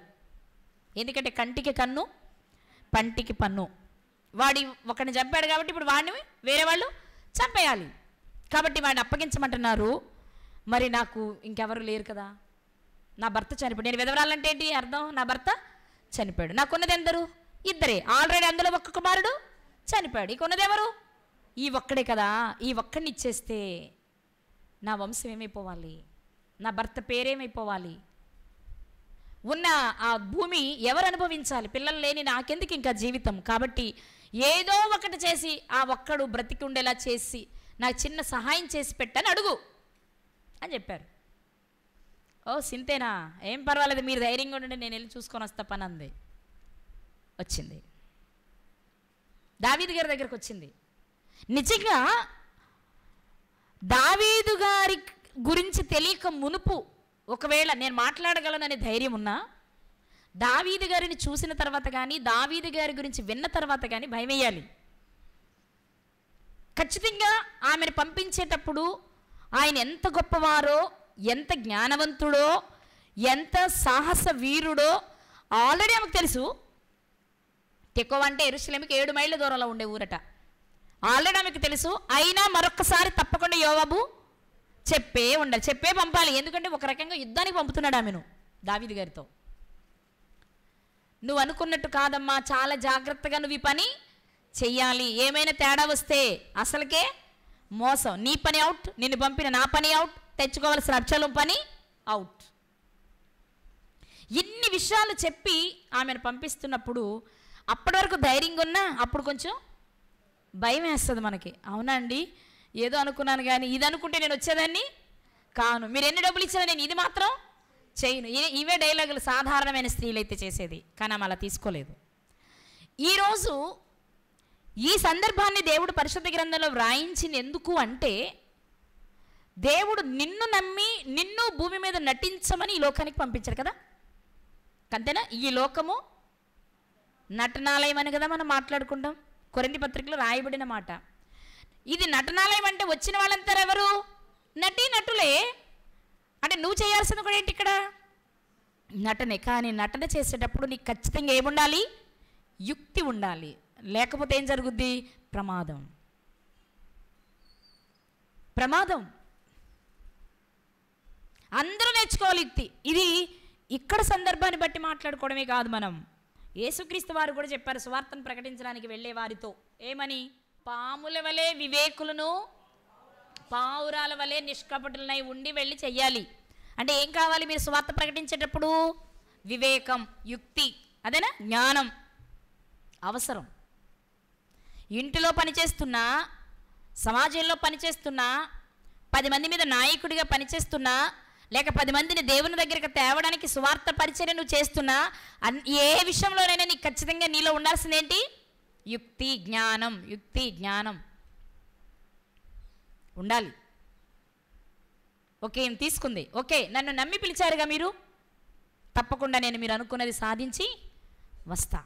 ఎందుకంటే కంటికి కన్ను పంటికి పన్ను. వాడి ఒకడిని చంపాడు కాబట్టి ఇప్పుడు వాడిని వేరే వాళ్ళు చంపేయాలి కాబట్టి వాడిని అప్పగించమంటున్నారు. మరి నాకు ఇంకెవరు లేరు కదా, నా భర్త చనిపోయాడు. నేను విధవరాలంటే ఏంటి అర్థం, నా భర్త చనిపోయాడు. నాకున్నది ఎందరు, 2. ఆల్రెడీ అందులో ఒక్క కుమారుడు చనిపోయాడు, ఇక ఉన్నదెవరు, ఈ ఒక్కడే కదా. ఈ ఒక్కడిని ఇచ్చేస్తే నా వంశం ఏమైపోవాలి, నా భర్త పేరేమైపోవాలి, ఉన్న ఆ భూమి ఎవరు అనుభవించాలి, పిల్లలు లేని నాకెందుకు ఇంకా జీవితం. కాబట్టి ఏదో ఒకటి చేసి ఆ ఒక్కడు బ్రతికి ఉండేలా చేసి నాకు చిన్న సహాయం చేసి పెట్టని అడుగు అని చెప్పారు. ఓ సింతేనా, ఏం పర్వాలేదు, మీరు ధైర్యంగా ఉండండి, నేను వెళ్ళి చూసుకొని వస్తా పని అంది. వచ్చింది, దావీదు గారి దగ్గరకు వచ్చింది. నిజంగా దావీదు గారి గురించి తెలియక మునుపు ఒకవేళ నేను మాట్లాడగలననే ధైర్యం ఉన్నా, దావీదు గారిని చూసిన తర్వాత కానీ దావీదు గారి గురించి విన్న తర్వాత కానీ భయం వేయాలి. ఖచ్చితంగా ఆమెను పంపించేటప్పుడు ఆయన ఎంత గొప్పవారో, ఎంత జ్ఞానవంతుడో, ఎంత సాహస వీరుడో ఆల్రెడీ ఆమెకు తెలుసు. తెకోవ అంటే యెరూషలేముకి 7 మైళ్ళ దూరంలో ఉండే ఊరట. ఆల్రెడీ ఆమెకు తెలుసు. అయినా మరొక్కసారి తప్పకుండా యోవాబు చెప్పే పంపాలి. ఎందుకంటే ఒక రకంగా యుద్ధానికి పంపుతున్నాడు ఆమెను దావీదు గారితో. నువ్వు అనుకున్నట్టు కాదమ్మా, చాలా జాగ్రత్తగా నువ్వు ఈ పని చెయ్యాలి, ఏమైనా తేడా వస్తే అసలుకే మోసం, నీ పని అవుట్, నిన్ను పంపిన నా పని అవుట్, తెచ్చుకోవాల్సిన అక్షలం పని అవుట్. ఇన్ని విషయాలు చెప్పి ఆమెను పంపిస్తున్నప్పుడు అప్పటి వరకు ధైర్యంగా ఉన్నా అప్పుడు కొంచెం భయం వేస్తుంది మనకి. అవునా అండి, ఏదో అనుకున్నాను కానీ ఇది అనుకుంటే నేను వచ్చేదాన్ని కాను, మీరు ఎన్ని డబ్బులు ఇచ్చినా నేను ఇది మాత్రం చేయను. ఇవే డైలాగులు సాధారణమైన స్త్రీలు అయితే చేసేది, కానీ ఆమె అలా తీసుకోలేదు. ఈరోజు ఈ సందర్భాన్ని దేవుడు పరిశుద్ధ గ్రంథంలో వ్రాయించింది ఎందుకు అంటే, దేవుడు నిన్ను నమ్మి నిన్ను భూమి మీద నటించమని ఈ లోకానికి పంపించారు కదా. అంతేనా, ఈ లోకము నటనాలయం అని కదా మనం మాట్లాడుకుంటాం. కొరింథీ పత్రికలో రాయబడిన మాట ఇది. నటనాలయం అంటే వచ్చిన వాళ్ళంతా ఎవరు, నటులే. అంటే నువ్వు చేయాల్సింది కూడా ఏంటి ఇక్కడ, నటనే. కానీ నటన చేసేటప్పుడు నీకు ఖచ్చితంగా ఏముండాలి, యుక్తి ఉండాలి. లేకపోతే ఏం జరుగుద్ది, ప్రమాదం. అందరూ నేర్చుకోవాలి యుక్తి. ఇది ఇక్కడ సందర్భాన్ని బట్టి మాట్లాడుకోవడమే కాదు, మనం యేసుక్రీస్తు వారు కూడా చెప్పారు సువార్తను ప్రకటించడానికి వెళ్ళే వారితో ఏమని, పాముల వలె వివేకులను పావురాల వలె నిష్కపటులనై ఉండి వెళ్ళి చెయ్యాలి. అంటే ఏం కావాలి, మీరు సువార్త ప్రకటించేటప్పుడు వివేకం, యుక్తి, అదేనా, జ్ఞానం అవసరం. ఇంటిలో పనిచేస్తున్నా, సమాజంలో పనిచేస్తున్నా, 10 మంది మీద నాయకుడిగా పనిచేస్తున్నా, లేక 10 మందిని దేవుని దగ్గరికి తేవడానికి సువార్త పరిచర్య నువ్వు చేస్తున్నా, ఏ విషయంలోనైనా నీకు ఖచ్చితంగా నీలో ఉండాల్సింది ఏంటి, యుక్తి జ్ఞానం ఉండాలి. ఓకే, తీసుకుంది, ఓకే, నన్ను నమ్మి పిలిచారుగా మీరు, తప్పకుండా నేను మీరు అనుకున్నది సాధించి వస్తా,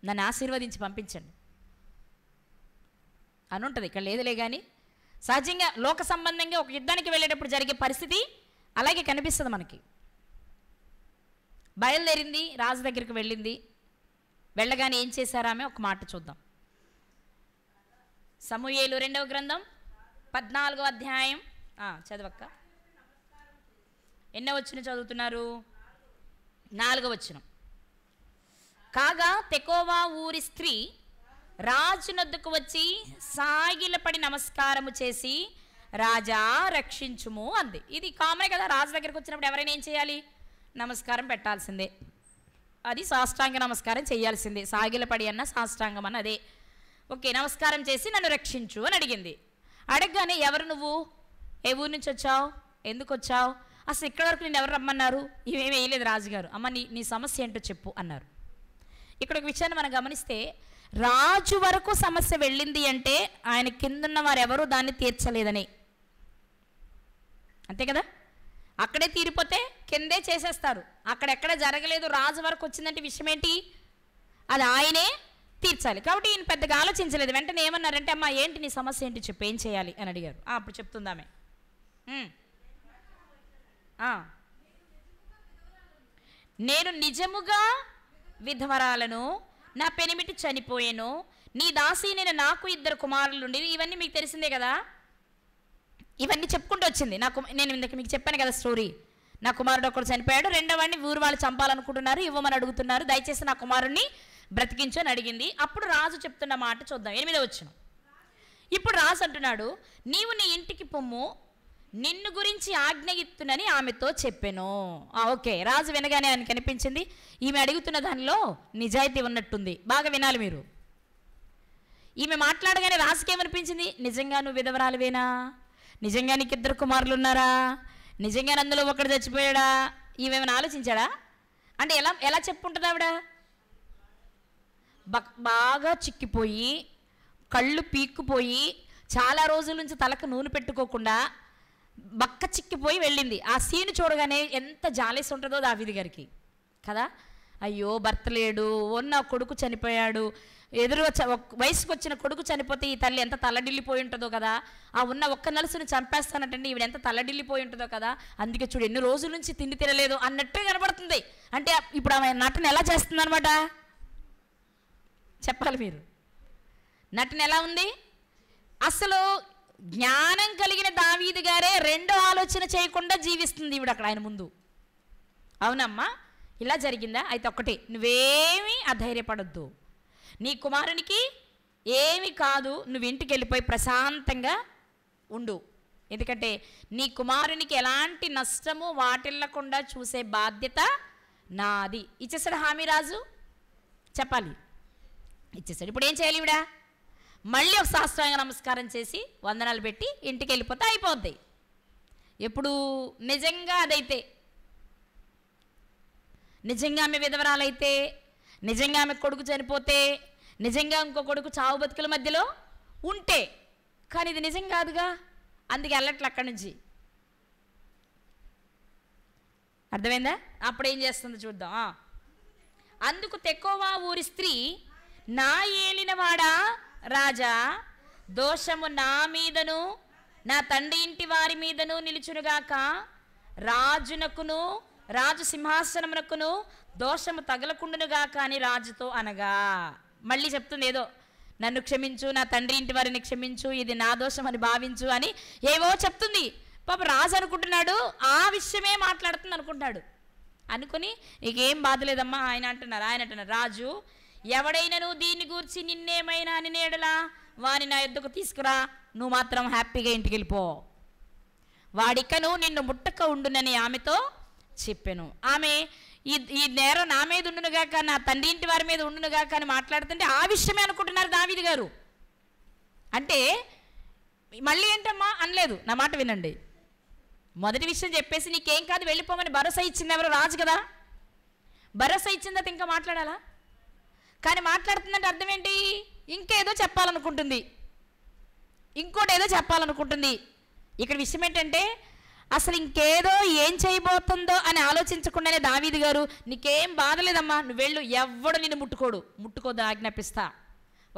నన్ను ఆశీర్వదించి పంపించండి అని ఉంటుంది. ఇక్కడ లేదులే కానీ సహజంగా లోక సంబంధంగా ఒక యుద్ధానికి వెళ్ళేటప్పుడు జరిగే పరిస్థితి అలాగే కనిపిస్తుంది మనకి. బయలుదేరింది, రాజు దగ్గరికి వెళ్ళింది. వెళ్ళగానే ఏం చేశారామె, ఒక మాట చూద్దాం. సమూయేలు 2వ గ్రంథం 14వ అధ్యాయం చదవక్క. ఎన్నో వచనం చదువుతున్నారు, 4వ వచనం. కాగా తెకోవా ఊరి స్త్రీ రాజు నొద్దకు వచ్చి సాగిలపడి నమస్కారము చేసి, రాజా రక్షించుము అంది. ఇది కామనే కదా, రాజు దగ్గరికి వచ్చినప్పుడు ఎవరైనా ఏం చేయాలి, నమస్కారం పెట్టాల్సిందే. అది సాష్టాంగ నమస్కారం చేయాల్సిందే. సాగిలపడి అన్న సాష్టాంగం అన్న అదే. ఓకే, నమస్కారం చేసి నన్ను రక్షించు అని అడిగింది. అడగగానే ఎవరు నువ్వు, ఏ ఊరి నుంచి వచ్చావు, ఎందుకు వచ్చావు, అసలు ఇక్కడ వరకు నేను ఎవరు రమ్మన్నారు, ఇవేమీ వేయలేదు రాజుగారు. అమ్మ నీ సమస్య ఏంటో చెప్పు అన్నారు. ఇక్కడ ఒక విషయాన్ని మనం గమనిస్తే, రాజు వరకు సమస్య వెళ్ళింది అంటే ఆయన కిందున్న వారు ఎవరూ దాన్ని తీర్చలేదని, అంతే కదా. అక్కడే తీరిపోతే కిందే చేసేస్తారు. అక్కడెక్కడ జరగలేదు, రాజు వరకు వచ్చిందంటే విషయం ఏంటి, అది ఆయనే తీర్చాలి. కాబట్టి ఈయన పెద్దగా ఆలోచించలేదు. వెంటనే ఏమన్నారంటే, అమ్మ ఏంటి నీ సమస్య ఏంటి చెప్పు, ఏం చేయాలి అని అడిగారు. అప్పుడు చెప్తుందామే, నేను నిజముగా విధవరాలను, నా పెనిమిటి చనిపోయాను, నీ దాసి నేను, నాకు 2 కుమారులు ఉండి. ఇవన్నీ మీకు తెలిసిందే కదా, ఇవన్నీ చెప్పుకుంటూ వచ్చింది. నేను ఇందాక మీకు చెప్పాను కదా స్టోరీ. నా కుమారుడు ఒకడు చనిపోయాడు, రెండో వాడిని ఊరు వాళ్ళు చంపాలనుకుంటున్నారు, ఇవ్వమని అడుగుతున్నారు, దయచేసి నా కుమారుణ్ణి బ్రతికించు అని అడిగింది. అప్పుడు రాజు చెప్తున్న మాట చూద్దాం, 8వ వచనం. ఇప్పుడు రాజు అంటున్నాడు, నీవు నీ ఇంటికి పొమ్ము, నిన్ను గురించి ఆజ్ఞ ఇత్తునని ఆమెతో చెప్పాను. ఓకే, రాజు వినగానే ఆయనకి అనిపించింది ఈమె అడుగుతున్న దానిలో నిజాయితీ ఉన్నట్టుంది. బాగా వినాలి మీరు. ఈమె మాట్లాడగానే రాజుకి ఏమనిపించింది, నిజంగా నువ్వు విధవరాలువేనా, నిజంగా నీకు 2 కుమారులు ఉన్నారా, నిజంగా అందులో ఒకడు చచ్చిపోయాడా, ఈమెమని ఆలోచించాడా అంటే ఎలా చెప్పుంటుంది ఆవిడ, బాగా చిక్కిపోయి, కళ్ళు పీక్కుపోయి, చాలా రోజుల నుంచి తలకు నూనె పెట్టుకోకుండా బక్క చిక్కిపోయి వెళ్ళింది. ఆ సీన్ చూడగానే ఎంత జాలేసి ఉంటుందో దావీదు గారికి కదా. అయ్యో భర్త లేడు, ఉన్న కొడుకు చనిపోయాడు, ఎదురుగా వయసుకు వచ్చిన కొడుకు చనిపోతే ఈ తల్లి ఎంత తల్లడిల్లిపోయి ఉంటుందో కదా, ఆ ఉన్న ఒక్క నలుసుని చంపేస్తానంటే ఈవిడ ఎంత తల్లడిల్లిపోయి ఉంటుందో కదా. అందుకే చూడు ఎన్ని రోజుల నుంచి తిండి తినలేదు అన్నట్టు కనబడుతుంది. అంటే ఇప్పుడు ఆమె నటన ఎలా చేస్తుంది అనమాట, చెప్పాలి మీరు. నటన ఎలా ఉంది, అసలు జ్ఞానం కలిగిన దావీదు గారే రెండో ఆలోచన చేయకుండా జీవిస్తుంది ఈవిడ అక్కడ ఆయన ముందు. అవునమ్మా ఇలా జరిగిందా, అయితే ఒక్కటే, నువ్వేమీ అధైర్యపడొద్దు, నీ కుమారునికి ఏమి కాదు, నువ్వు ఇంటికి వెళ్ళిపోయి ప్రశాంతంగా ఉండు, ఎందుకంటే నీ కుమారునికి ఎలాంటి నష్టము వాటిల్లకుండా చూసే బాధ్యత నాది. ఇచ్చేసాడు హామీ రాజు, చెప్పాలి ఇచ్చేసాడు. ఇప్పుడు ఏం చేయాలి ఈవిడ, మళ్ళీ ఒక సాష్టాంగ నమస్కారం చేసి వందనాలు పెట్టి ఇంటికి వెళ్ళిపోతే అయిపోద్ది. ఎప్పుడు నిజంగా అదైతే, నిజంగా ఆమె విధవరాలైతే, నిజంగా ఆమె కొడుకు చనిపోతే, నిజంగా ఇంకో కొడుకు చావు బతుకుల మధ్యలో ఉంటే, కానీ ఇది నిజం కాదుగా, అందుకే వెళ్ళట్లే అక్కడి నుంచి. అర్థమైందా, అప్పుడు ఏం చేస్తుందో చూద్దాం. అందుకు తెకోవా ఊరి స్త్రీ, నా ఏలినవాడా రాజా, దోషము నా మీదను నా తండ్రి ఇంటి వారి మీదను నిలుచునుగాక, రాజునకును రాజు సింహాసనమునకును దోషము తగలకుండునుగాక అని రాజుతో అనగా. మళ్ళీ చెప్తుంది ఏదో, నన్ను క్షమించు, నా తండ్రి ఇంటి వారిని క్షమించు, ఇది నా దోషం అని భావించు అని ఏవో చెప్తుంది. పాప రాజు అనుకుంటున్నాడు ఆ విషయమే మాట్లాడుతుంది అనుకుంటున్నాడు. అనుకుని ఇకేం బాధ లేదమ్మా ఆయన అంటున్నారు, రాజు ఎవడైనాను దీన్ని గూర్చి నిన్నేమైనా అని నేడలా వాని నా యొద్దకు తీసుకురా, నువ్వు మాత్రం హ్యాపీగా ఇంటికి వెళ్ళిపో, వాడికను నిన్ను ముట్టక ఉండునని ఆమెతో చెప్పాను. ఆమె ఈ నేరం నా మీద ఉండునుగాక, నా తండ్రి ఇంటి వారి మీద ఉండునుగాక అని మాట్లాడుతుంటే ఆ విషయమే అనుకుంటున్నారు దావీదు గారు. అంటే మళ్ళీ ఏంటమ్మా అనలేదు, నా మాట వినండి. మొదటి విషయం చెప్పేసి నీకేం కాదు వెళ్ళిపోమని భరోసా ఇచ్చింది ఎవరు, రాజు కదా. భరోసా ఇచ్చిన తర్వాత ఇంకా మాట్లాడాలా, కానీ మాట్లాడుతుందంటే అర్థం ఏంటి, ఇంకేదో చెప్పాలనుకుంటుంది, ఇంకోటి ఏదో చెప్పాలనుకుంటుంది. ఇక్కడ విషయం ఏంటంటే అసలు ఇంకేదో ఏం చేయబోతుందో అని ఆలోచించకుండానే దావీదు గారు, నీకేం బాధలేదమ్మా, నువ్వు వెళ్ళు, ఎవడు నిన్ను ముట్టుకోదు ఆజ్ఞాపిస్తా.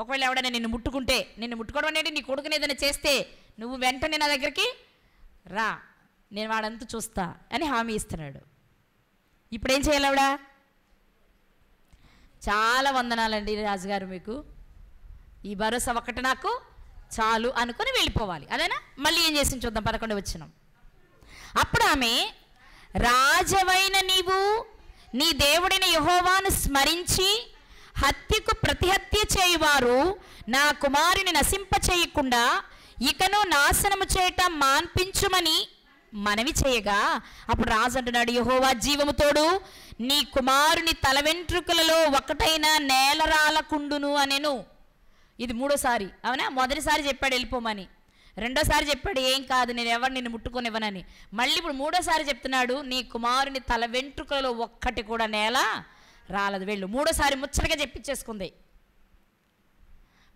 ఒకవేళ ఎవడైనా నిన్ను ముట్టుకుంటే, నిన్ను ముట్టుకోవడం అనేది నీ కొడుకుని ఏదైనా చేస్తే నువ్వు వెంటనే నా దగ్గరికి రా, నేను వాడంతా చూస్తా అని హామీ ఇస్తున్నాడు. ఇప్పుడు ఏం చేయాలి ఆవిడ, చాలా వందనాలండి రాజుగారు, మీకు ఈ భరోసా ఒక్కటి నాకు చాలు అనుకుని వెళ్ళిపోవాలి, అదేనా. మళ్ళీ ఏం చేసి చూద్దాం, 11వ వచనం. అప్పుడు ఆమె, రాజవైన నీవు నీ దేవుడిని యెహోవాను స్మరించి హత్యకు ప్రతిహత్య చేయువారు నా కుమారుని నశింప చేయకుండా ఇకను నాశనము చేయటం మాన్పించుమని మనవి చేయగా అప్పుడు రాజు అంటున్నాడు, యెహోవా జీవము తోడు నీ కుమారుని తల వెంట్రుకలలో ఒకటైన నేలరాలకుండును అనెను. ఇది మూడోసారి. అవునా? మొదటిసారి చెప్పాడు వెళ్ళిపోమని, రెండోసారి చెప్పాడు ఏం కాదు నేను ఎవరు నిన్ను ముట్టుకొనివ్వనని. మళ్ళీ ఇప్పుడు మూడోసారి చెప్తున్నాడు, నీ కుమారుని తల వెంట్రుకలలో ఒక్కటి కూడా నేల రాలదు, వెళ్ళు. మూడోసారి ముచ్చటగా చెప్పించేసుకుంది.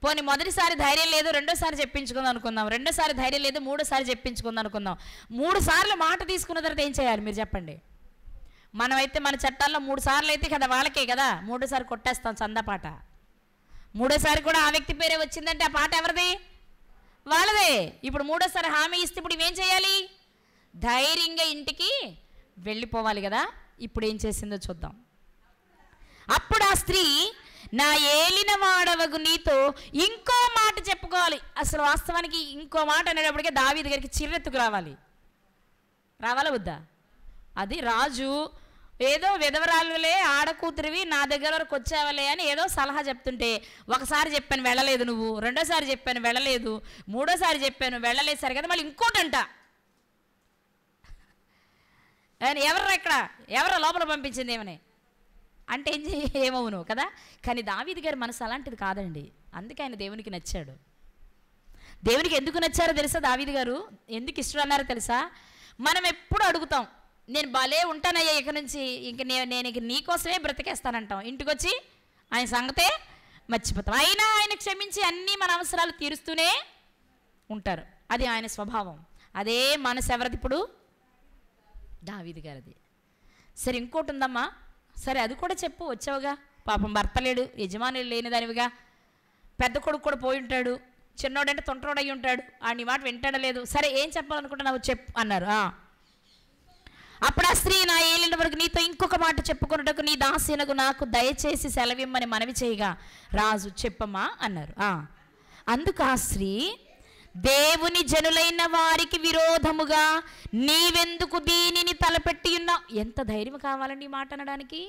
పోనీ మొదటిసారి ధైర్యం లేదు, రెండోసారి చెప్పించుకుందాం అనుకుందాం, రెండోసారి ధైర్యం లేదు, మూడోసారి చెప్పించుకుందాం అనుకుందాం. 3 సార్లు మాట తీసుకున్న తర్వాత ఏం చేయాలి మీరు చెప్పండి? మనమైతే మన చట్టాల్లో 3 సార్లు అయితే కదా వాళ్ళకే కదా, 3సారి కొట్టేస్తాం చందపాట. 3సారి కూడా ఆ వ్యక్తి పేరే వచ్చిందంటే ఆ పాట ఎవరిది? వాళ్ళదే. ఇప్పుడు 3సారి హామీ ఇస్తే ఇప్పుడు ఇవేం చేయాలి? ధైర్యంగా ఇంటికి వెళ్ళిపోవాలి కదా. ఇప్పుడు ఏం చేసిందో చూద్దాం. అప్పుడు ఆ స్త్రీ, నా ఏలిన వాడవగు నీతో ఇంకో మాట చెప్పుకోవాలి. అసలు వాస్తవానికి ఇంకో మాట అనేటప్పటికే దావీదు గారికి చిర్రెత్తుకు రావాలి. రావాలా వద్దా? అది రాజు ఏదో విధవరాలులే ఆడకూతురివి నా దగ్గర వరకు వచ్చావలే అని ఏదో సలహా చెప్తుంటే, ఒకసారి చెప్పాను వెళ్ళలేదు నువ్వు, రెండోసారి చెప్పాను వెళ్ళలేదు, మూడోసారి చెప్పాను వెళ్ళలేదు, సరే కదా మళ్ళీ ఇంకోటంట. ఎవర్రా ఇక్కడ, ఎవరో లోపల పంపించింది ఏమని అంటే ఏమవును కదా. కానీ దావీదు గారి మనసు అలాంటిది కాదండి. అందుకే ఆయన దేవునికి నచ్చాడు. దేవునికి ఎందుకు నచ్చారో తెలుసా? దావీదు గారు ఎందుకు ఇష్టం అన్నారో తెలుసా? మనం ఎప్పుడు అడుగుతాం, నేను భలే ఉంటానయ్యా ఇక నుంచి, ఇంక నేను ఇక నీకోసమే బ్రతికేస్తానంటాం. ఇంటికి వచ్చి ఆయన సంగతే మర్చిపోతాం. అయినా ఆయన క్షమించి అన్నీ మన అవసరాలు తీరుస్తూనే ఉంటారు. అది ఆయన స్వభావం. అదే మనసు ఎవరిది ఇప్పుడు? దావీదు గారిది. సరే ఇంకోటి ఉందమ్మా, సరే అది కూడా చెప్పు, వచ్చావుగా. పాపం భర్త లేడు, యజమానులు లేని దానివిగా, పెద్ద కొడుకు కూడా పోయి ఉంటాడు, చిన్నోడంటే తొంటరోడు అయ్యి ఉంటాడు, ఆ నీ మాట వింటాడో లేదు, సరే ఏం చెప్పాలనుకుంటున్నావు చెప్పు అన్నారు. అప్పుడు ఆ స్త్రీ, నా ఏలిన వరకు నీతో ఇంకొక మాట చెప్పుకున్నటకు నీ దాసీనకు నాకు దయచేసి సెలవిమ్మని మనవి చేయగా రాజు చెప్పమ్మా అన్నారు. అందుకు ఆ స్త్రీ, దేవుని జనులైన వారికి విరోధముగా నీవెందుకు దీనిని తలపెట్టి ఉన్నావు? ఎంత ధైర్యం కావాలండి ఈ మాట అనడానికి?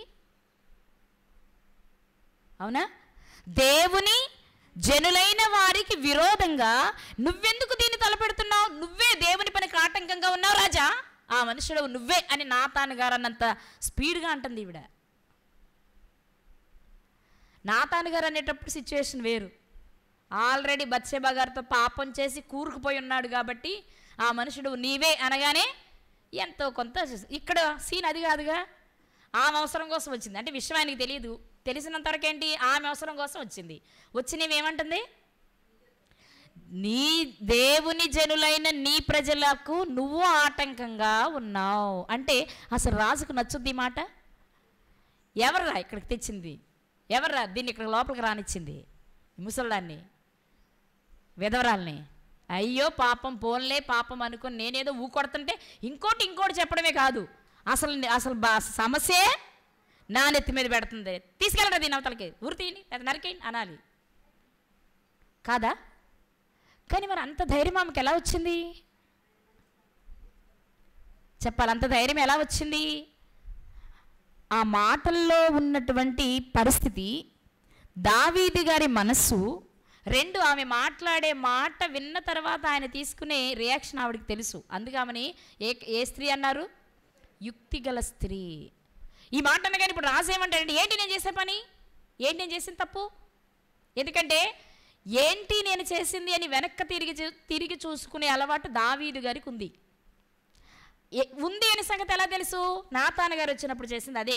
అవునా? దేవుని జనులైన వారికి విరోధంగా నువ్వెందుకు దీన్ని తలపెడుతున్నావు? నువ్వే దేవుని పనికి ఆటంకంగా ఉన్నావు రాజా, ఆ మనుషుడు నువ్వే అని నాతాను గారు అన్నంత స్పీడ్గా అంటుంది ఈవిడ. నాతాను గారు అనేటప్పుడు సిచ్యువేషన్ వేరు. ఆల్రెడీ బత్షెబా గారితో పాపం చేసి కూరుకుపోయి ఉన్నాడు కాబట్టి ఆ మనుషుడు నీవే అనగానే ఎంతో కొంత. ఇక్కడ సీన్ అది కాదుగా, ఆమె అవసరం కోసం వచ్చింది అంటే విషయం ఆయనకి తెలియదు. తెలిసినంతవరకు ఏంటి, ఆమె అవసరం కోసం వచ్చింది. వచ్చి నీవేమంటుంది? నీ దేవుని జనులైన నీ ప్రజలకు నువ్వు ఆటంకంగా ఉన్నావు అంటే అసలు రాజుకు నచ్చుద్ది మాట? ఎవర్రా ఇక్కడికి తెచ్చింది? ఎవర్రా దీన్ని ఇక్కడ లోపలికి రానిచ్చింది? ముసలాన్ని, విధవరాల్ని. అయ్యో పాపం పోన్లే పాపం అనుకుని నేనేదో ఊకొడుతుంటే ఇంకోటి చెప్పడమే కాదు, అసలు సమస్యే నా నెత్తి మీద పెడుతుంది. తీసుకెళ్ళరా దీని అవతలకి, ఊరి తీయని లేదా నరికేయండి అనాలి కాదా? కానీ మరి అంత ధైర్యం ఆమెకి ఎలా వచ్చింది చెప్పాలి? అంత ధైర్యం ఎలా వచ్చింది? ఆ మాటల్లో ఉన్నటువంటి పరిస్థితి, దావీదు గారి మనస్సు, రెండు ఆమె మాట్లాడే మాట విన్న తర్వాత ఆయన తీసుకునే రియాక్షన్ ఆవిడకి తెలుసు. అందుకే ఆమెని ఏ స్త్రీ అన్నారు? యుక్తిగల స్త్రీ. ఈ మాట అనగానే ఇప్పుడు రాసేమంటాడండి, ఏంటి నేను చేసే పని, ఏంటి నేను చేసిన తప్పు? ఎందుకంటే ఏంటి నేను చేసింది అని వెనక్కి తిరిగి చూసుకునే అలవాటు దావీదు గారికి ఉంది అని సంగతి ఎలా తెలుసు? నాతాను గారు వచ్చినప్పుడు చేసింది అదే.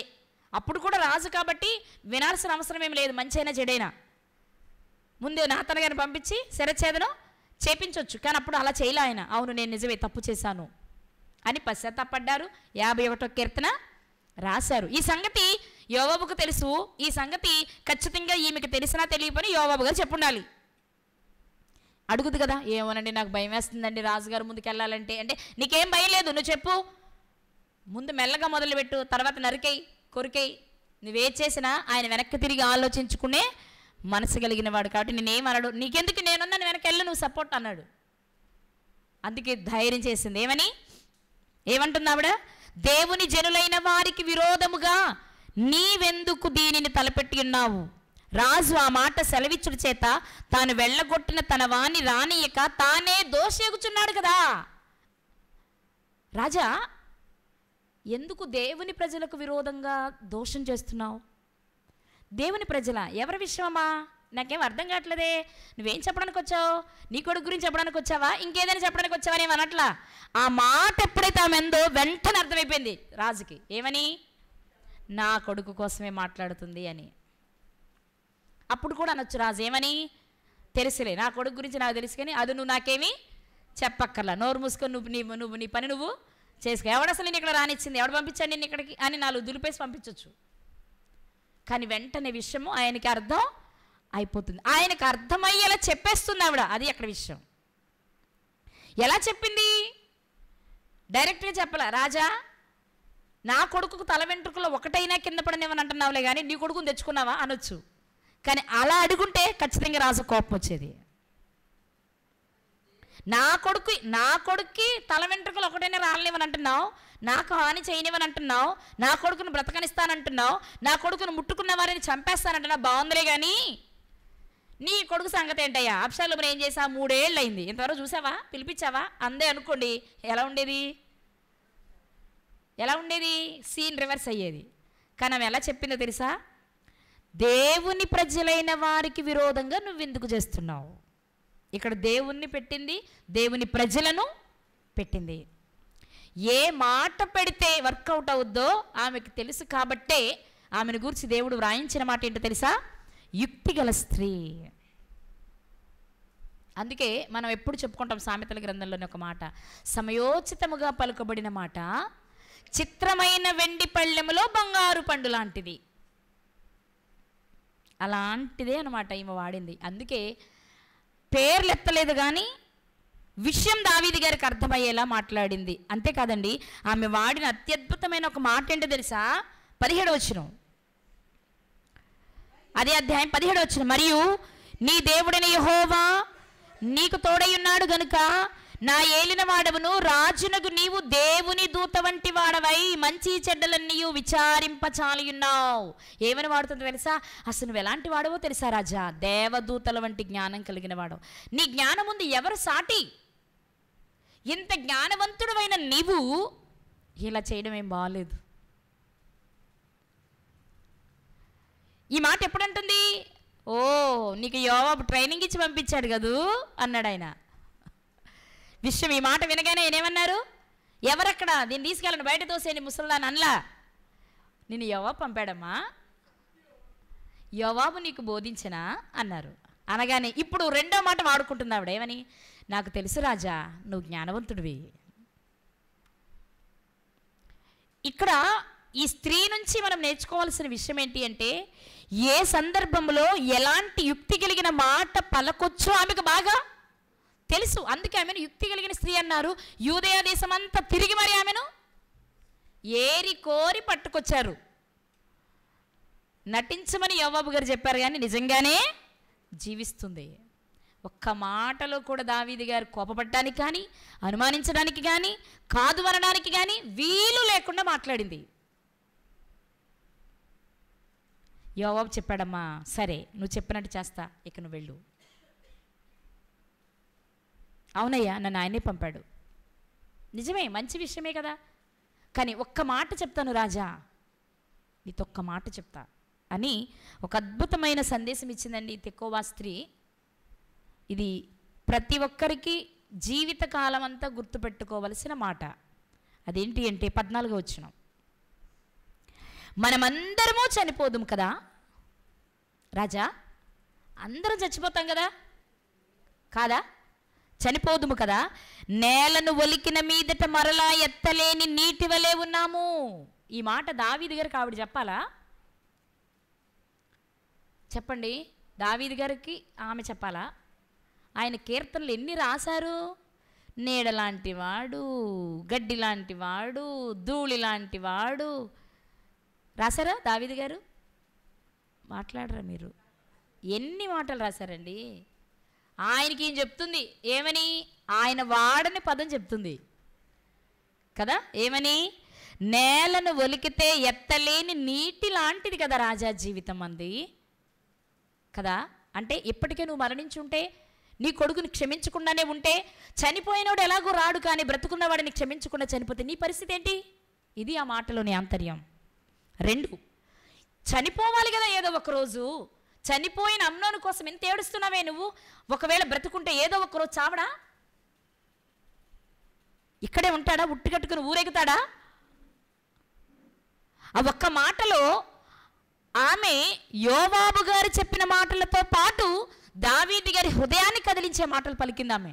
అప్పుడు కూడా రాజు కాబట్టి వినాల్సిన అవసరం ఏమి లేదు, మంచైనా చెడైనా. ముందు నాతాను గారిని పంపించి శిరఛేదనం చేపించవచ్చు, కానీ అప్పుడు అలా చేయలే ఆయన. అవును నేను నిజమే తప్పు చేశాను అని పశ్చాత్తాపడ్డారు. 51వ కీర్తన రాశారు. ఈ సంగతి యోవాబుకు తెలుసు. ఈ సంగతి ఖచ్చితంగా ఈమెకు తెలిసినా తెలియపని యోవాబు గారు చెప్పుండాలి. అడుగుదు కదా, ఏమోనండి నాకు భయం వేస్తుందండి రాజుగారు ముందుకు వెళ్ళాలంటే. అంటే నీకేం భయం లేదు, నువ్వు చెప్పు, ముందు మెల్లగా మొదలుపెట్టు, తర్వాత నరికేయి కొరికేయి. నువ్వే చేసినా ఆయన వెనక్కి తిరిగి ఆలోచించుకునే మనసు కలిగిన వాడు కాబట్టి నేనేమన్నాడు, నీకెందుకు నేనున్నాను వెనక్కి వెళ్ళు నువ్వు సపోర్ట్ అన్నాడు. అందుకే ధైర్యం చేసింది. ఏమంటుంది ఆవిడ? దేవుని జనులైన వారికి విరోధముగా నీవెందుకు దీనిని తలపెట్టి ఉన్నావు? రాజు ఆ మాట సెలవిచ్చుడు చేత తాను వెళ్ళగొట్టిన తన వాణ్ణి రానియక తానే దోషేగుచున్నాడు కదా. రాజా, ఎందుకు దేవుని ప్రజలకు విరోధంగా దోషం చేస్తున్నావు? దేవుని ప్రజల ఎవరి విషయమా? నాకేం అర్థం కావట్లేదే. నువ్వేం చెప్పడానికి వచ్చావు? నీ కొడుకు గురించి చెప్పడానికి వచ్చావా, ఇంకేదైనా చెప్పడానికి వచ్చావా అని అనట్లా. ఆ మాట ఎప్పుడైతే ఆమె ఎందో వెంటనే అర్థమైపోయింది రాజుకి. ఏమని? నా కొడుకు కోసమే మాట్లాడుతుంది అని. అప్పుడు కూడా అనొచ్చు రాజు ఏమని? తెలుసులే, నా కొడుకు గురించి నాకు తెలుసు, కానీ అది నువ్వు నాకేమీ చెప్పక్కర్లా, నోరు మూసుకొని నువ్వు నీ పని నువ్వు చేసుకో. ఎవడు అసలు నేను ఇక్కడ రానిచ్చింది, ఎవడు పంపించాడు నేను ఇక్కడికి అని 4 దులిపేసి పంపించవచ్చు. కానీ వెంటనే విషయము ఆయనకి అర్థం అయిపోతుంది. ఆయనకు అర్థమయ్యేలా చెప్పేస్తుంది ఆవిడ. అది అక్కడ విషయం. ఎలా చెప్పింది? డైరెక్ట్గా చెప్పలే. రాజా, నా కొడుకుకు తల వెంట్రుకలో ఒకటైనా కింద పడనివ్వని అంటున్నావులే, కానీ నీ కొడుకుని తెచ్చుకున్నావా అనొచ్చు. కానీ అలా అడుగుంటే ఖచ్చితంగా రాజు కోపం వచ్చేది. నా కొడుక్కి తల వెంట్రుకలు ఒకటైనా రాలనివ్వని అంటున్నావు, నాకు హాని చేయనివ్వని అంటున్నావు, నా కొడుకును బ్రతకనిస్తానంటున్నావు, నా కొడుకును ముట్టుకున్న వారిని చంపేస్తానంటున్నావు. బాగుందిలే, కానీ నీ కొడుకు సంగతి ఏంటయ్యా? అబ్షాలోము ఏం చేసా? 3 ఏళ్ళు అయింది, ఇంతవరకు చూసావా? పిలిపించావా? అందే అనుకోండి, ఎలా ఉండేది? సీన్ రివర్స్ అయ్యేది. కానీ ఆమె ఎలా చెప్పిందో తెలుసా? దేవుని ప్రజలైన వారికి విరోధంగా నువ్వెందుకు చేస్తున్నావు? ఇక్కడ దేవుణ్ణి పెట్టింది, దేవుని ప్రజలను పెట్టింది. ఏ మాట పెడితే వర్కౌట్ అవుద్దో ఆమెకు తెలుసు. కాబట్టే ఆమెను గురించి దేవుడు వ్రాయించిన మాట ఏంటో తెలుసా? యుక్తిగల స్త్రీ. అందుకే మనం ఎప్పుడు చెప్పుకుంటాం సామెతల గ్రంథంలోని ఒక మాట, సమయోచితముగా పలుకబడిన మాట చిత్రమైన వెండి పళ్ళెములో బంగారు పండు లాంటిది. అలాంటిదే అన్నమాట ఈమె వాడింది. అందుకే పేర్లు ఎత్తలేదు, కానీ విషయం దావీదు గారికి అర్థమయ్యేలా మాట్లాడింది. అంతేకాదండి, ఆమె వాడిన అత్యద్భుతమైన ఒక మాట ఏంటో తెలుసా? 17వ వచనం, అదే అధ్యాయం 17వ వచనం. మరియు నీ దేవుడైన యెహోవా నీకు తోడై ఉన్నాడు గనుక నా ఏలిన వాడవును, రాజునకు నీవు దేవుని దూత వంటి వాడవై మంచి చెడ్డలన్నీ విచారింపచాలియున్నావు. ఏమని వాడుతుందో తెలుసా? అసలు నువ్వు ఎలాంటి వాడవో తెలుసా రాజా? దేవదూతల వంటి జ్ఞానం కలిగిన వాడు. నీ జ్ఞానం ముందు ఎవరు సాటి? ఇంత జ్ఞానవంతుడమైన నీవు ఇలా చేయడం ఏం బాగాలేదు. ఈ మాట ఎప్పుడంటుంది? ఓ, నీకు యోవాబు ట్రైనింగ్ ఇచ్చి పంపించాడు కదూ అన్నాడు ఆయన. విషయం ఈ మాట వినగానే ఏమన్నారు? ఎవరక్కడ? దీన్ని తీసుకెళ్ళండి, బయట తోసేయండి ముసల్దాన్ని అనలా. నిన్ను యోవాబు పంపాడమ్మా, యోవాబు నీకు బోధించనా అన్నారు. అనగానే ఇప్పుడు రెండో మాట వాడుకుంటుంది ఆవిడ. ఏమని? నాకు తెలుసు రాజా, నువ్వు జ్ఞానవంతుడివి. ఇక్కడ ఈ స్త్రీ నుంచి మనం నేర్చుకోవాల్సిన విషయం ఏంటి అంటే, ఏ సందర్భంలో ఎలాంటి యుక్తి కలిగిన మాట పలకొచ్చో ఆమెకు బాగా తెలుసు. అందుకే ఆమెను యుక్తి కలిగిన స్త్రీ అన్నారు. యూదయ దేశమంతా తిరిగి మరి ఆమెను ఏరి కోరి పట్టుకొచ్చారు. నటించమని యోవాబు గారు చెప్పారు, కానీ నిజంగానే జీవిస్తుంది. ఒక్క మాటలో కూడా దావీదు గారు కోపపడడానికి కానీ, అనుమానించడానికి కానీ, కాదు అనడానికి కానీ వీలు లేకుండా మాట్లాడింది. యోవాబు చెప్పాడమ్మా, సరే నువ్వు చెప్పినట్టు చేస్తా, ఇక నువ్వు వెళ్ళు. అవునయ్యా, నన్ను ఆయనే పంపాడు. నిజమే, మంచి విషయమే కదా. కానీ ఒక్క మాట చెప్తాను రాజా, నీతో ఒక్క మాట చెప్తా అని ఒక అద్భుతమైన సందేశం ఇచ్చిందండి తెకోవా స్త్రీ. ఇది ప్రతి ఒక్కరికి జీవితకాలం అంతా గుర్తుపెట్టుకోవలసిన మాట. అదేంటి అంటే 14వ వచనం, మనమందరము చనిపోదుము కదా రాజా? అందరం చచ్చిపోతాం కదా, కాదా? చనిపోదుము కదా, నేలను ఒలికిన మీదట మరలా ఎత్తలేని నీటి వలె ఉన్నాము. ఈ మాట దావీదు గారికి ఆవిడ చెప్పాలా? చెప్పండి, దావీదు గారికి ఆమె చెప్పాలా? ఆయన కీర్తనలు ఎన్ని రాశారు? నీడ లాంటి వాడు, గడ్డి లాంటి వాడు, ధూళి లాంటి వాడు రాశారా దావీదు గారు? మాట్లాడరా మీరు? ఎన్ని మాటలు రాశారండి. ఆయనకి ఏం చెప్తుంది? ఏమని? ఆయన వాడని పదం చెప్తుంది కదా. ఏమని? నేలను ఒలికితే ఎత్తలేని నీటి లాంటిది కదా రాజా జీవితం అంది కదా. అంటే ఇప్పటికే నువ్వు మరణించుంటే నీ కొడుకుని క్షమించకుండానే ఉంటే, చనిపోయినోడు ఎలాగో రాడు, కానీ బ్రతుకున్న వాడిని క్షమించకుండా చనిపోతే నీ పరిస్థితి ఏంటి? ఇది ఆ మాటలోని ఆంతర్యం. 2, చనిపోవాలి కదా ఏదో ఒకరోజు. చనిపోయిన అమ్నోను కోసం ఎంత ఏడుస్తున్నావే నువ్వు? ఒకవేళ బ్రతుకుంటే ఏదో ఒకరోజు చావడా? ఇక్కడే ఉంటాడా? ఉట్టికట్టుకుని ఊరెగుతాడా? ఆ ఒక్క మాటలో ఆమె యోవాబు గారు చెప్పిన మాటలతో పాటు దావీదు గారి హృదయాన్ని కదిలించే మాటలు పలికింది ఆమె.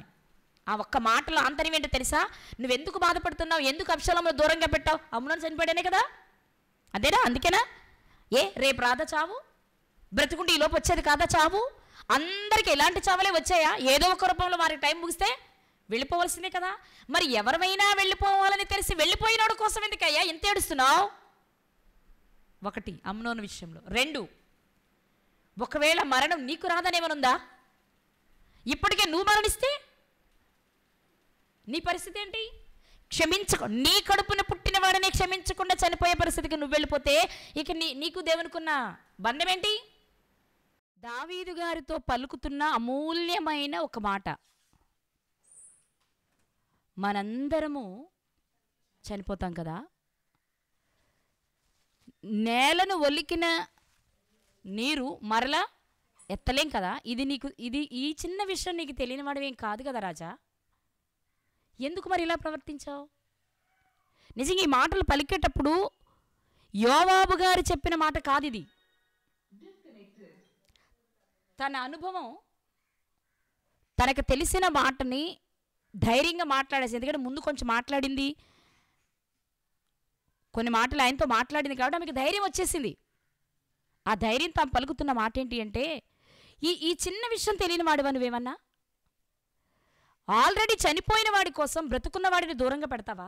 ఆ ఒక్క మాటలో ఆంతర్యం ఏంటో తెలుసా? నువ్వెందుకు బాధపడుతున్నావు? ఎందుకు అబ్షాలోమును దూరంగా పెట్టావు? అమ్నోను చనిపోయాడనే కదా, అదేనా? అందుకేనా? రేపు రాదా చావు? బ్రతుకుంటే ఈ లోపు వచ్చేది కాదా చావు? అందరికీ ఎలాంటి చావులే వచ్చాయా? ఏదో ఒక రూపంలో వారికి టైం ముగిస్తే వెళ్ళిపోవలసిందే కదా. మరి ఎవరైనా వెళ్ళిపోవాలని తెలిసి వెళ్ళిపోయినోడు కోసం ఎందుకయ్యా ఎంత ఏడుస్తున్నావు? 1, అమ్నోను విషయంలో. 2, ఒకవేళ మరణం నీకు రాదనేమనుందా? ఇప్పటికే నువ్వు మరణిస్తే నీ పరిస్థితి ఏంటి? నీ కడుపున పుట్టిన వాడిని క్షమించకుండా చనిపోయే పరిస్థితికి నువ్వు వెళ్ళిపోతే ఇక నీకు దేవునికున్న బంధం ఏంటి? దావీదు గారితో పలుకుతున్న అమూల్యమైన ఒక మాట, మనందరము చనిపోతాం కదా, నేలను ఒలికిన నీరు మరలా ఎత్తలేం కదా. ఈ చిన్న విషయం నీకు తెలియని వాడివేం కాదు కదా రాజా, ఎందుకు మరి ఇలా ప్రవర్తించావు? నిజంగా ఈ మాటలు పలికేటప్పుడు యోవాబు గారు చెప్పిన మాట కాదు ఇది. తన అనుభవం, తనకు తెలిసిన మాటని ధైర్యంగా మాట్లాడేసి, ఎందుకంటే ముందు కొంచెం మాట్లాడింది, కొన్ని మాటలు ఆయనతో మాట్లాడింది కాబట్టి ఆమెకు ధైర్యం వచ్చేసింది. ఆ ధైర్యం తాము పలుకుతున్న మాట ఏంటి అంటే, ఈ చిన్న విషయం తెలియని వాడివా నువ్వేమన్నా? ఆల్రెడీ చనిపోయిన వాడి కోసం బ్రతుకున్న వాడిని దూరంగా పెడతావా?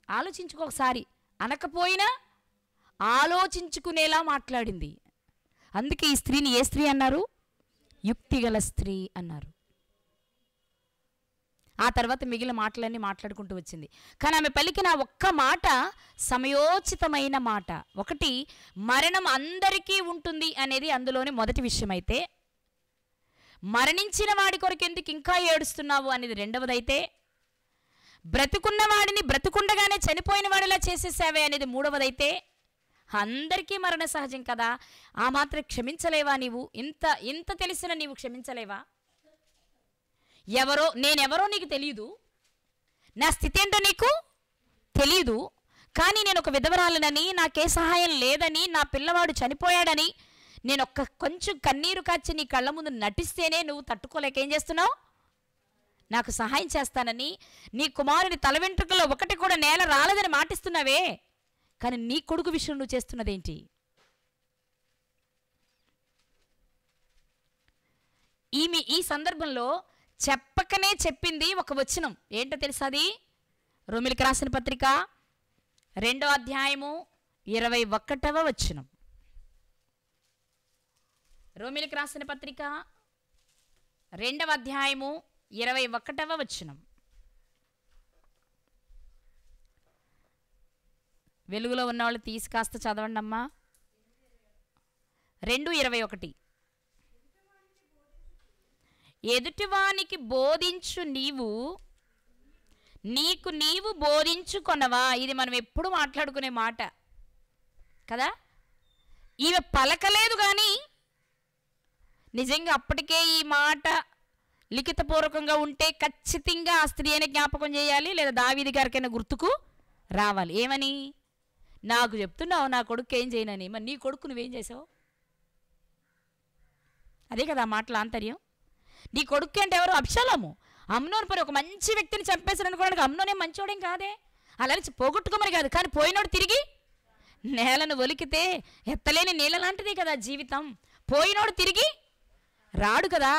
ఆలోచించుకో ఒకసారి. అనకపోయినా ఆలోచించుకునేలా మాట్లాడింది. అందుకే ఈ స్త్రీని ఏ స్త్రీ అన్నారు? యుక్తిగల స్త్రీ అన్నారు. ఆ తర్వాత మిగిలిన మాటలన్నీ మాట్లాడుకుంటూ వచ్చింది. కానీ ఆమె పలికిన ఒక్క మాట సమయోచితమైన మాట. 1, మరణం అందరికీ ఉంటుంది అనేది అందులోని మొదటి విషయం అయితే, మరణించిన వాడి కొరకు ఎందుకు ఇంకా ఏడుస్తున్నావు అనేది 2వదైతే, బ్రతుకున్న వాడిని బ్రతుకుండగానే చనిపోయిన వాడిలా చేసేసావే అనేది 3వదైతే, అందరికీ మరణ సహజం కదా, ఆ మాత్రం క్షమించలేవా నీవు? ఇంత తెలిసిన నీవు క్షమించలేవా? నేనెవరో నీకు తెలియదు, నా స్థితి ఏంటో నీకు తెలియదు, కానీ నేను ఒక విధవరాలనని, నాకే సహాయం లేదని, నా పిల్లవాడు చనిపోయాడని నేను కొంచెం కన్నీరు కాచి నీ కళ్ళ ముందు నటిస్తేనే నువ్వు తట్టుకోలేక ఏం చేస్తున్నావు? నాకు సహాయం చేస్తానని నీ కుమారుని తల వెంట్రుకలో ఒకటి కూడా నేల రాలేదని మాటిస్తున్నావే, కానీ నీ కొడుకు విషయం నువ్వు చేస్తున్నదేంటి? ఈ సందర్భంలో చెప్పకనే చెప్పింది ఒక వచనం. ఏంటో తెలుసా? అది రోమీయులకు రాసిన పత్రిక 2వ అధ్యాయము 21వ వచనం. రోమీయులకు రాసిన పత్రిక 2వ అధ్యాయము 21వ వచనం. వెలుగులో ఉన్నవాళ్ళు తీసి కాస్త చదవండి అమ్మా. 2:21. ఎదుటివానికి బోధించు నీకు నీవు బోధించుకొనవా? ఇది మనం ఎప్పుడు మాట్లాడుకునే మాట కదా. ఈమె పలకలేదు, కానీ నిజంగా అప్పటికే ఈ మాట లిఖితపూర్వకంగా ఉంటే ఖచ్చితంగా ఆ స్త్రీ అయినా జ్ఞాపకం చేయాలి, లేదా దావీదు గారికైనా గుర్తుకు రావాలి. ఏమని? నాకు చెప్తున్నావు నా కొడుకు ఏం చేయనని, మరి నీ కొడుకు నువ్వేం చేసావు? అదే కదా ఆ మాటల ఆంతర్యం. నీ కొడుకు అంటే ఎవరు? అబ్షాలోము. అమ్నోను పని ఒక మంచి వ్యక్తిని చంపేశాడు అనుకోవడానికి అమ్నోనే మంచోడేం కాదే, అలానే పోగొట్టుకోమని కాదు, కానీ పోయినోడు తిరిగి నేలను ఒలికితే ఎత్తలేని నీళ్ళ లాంటిదే కదా జీవితం. పోయినోడు తిరిగి రాడు కదా.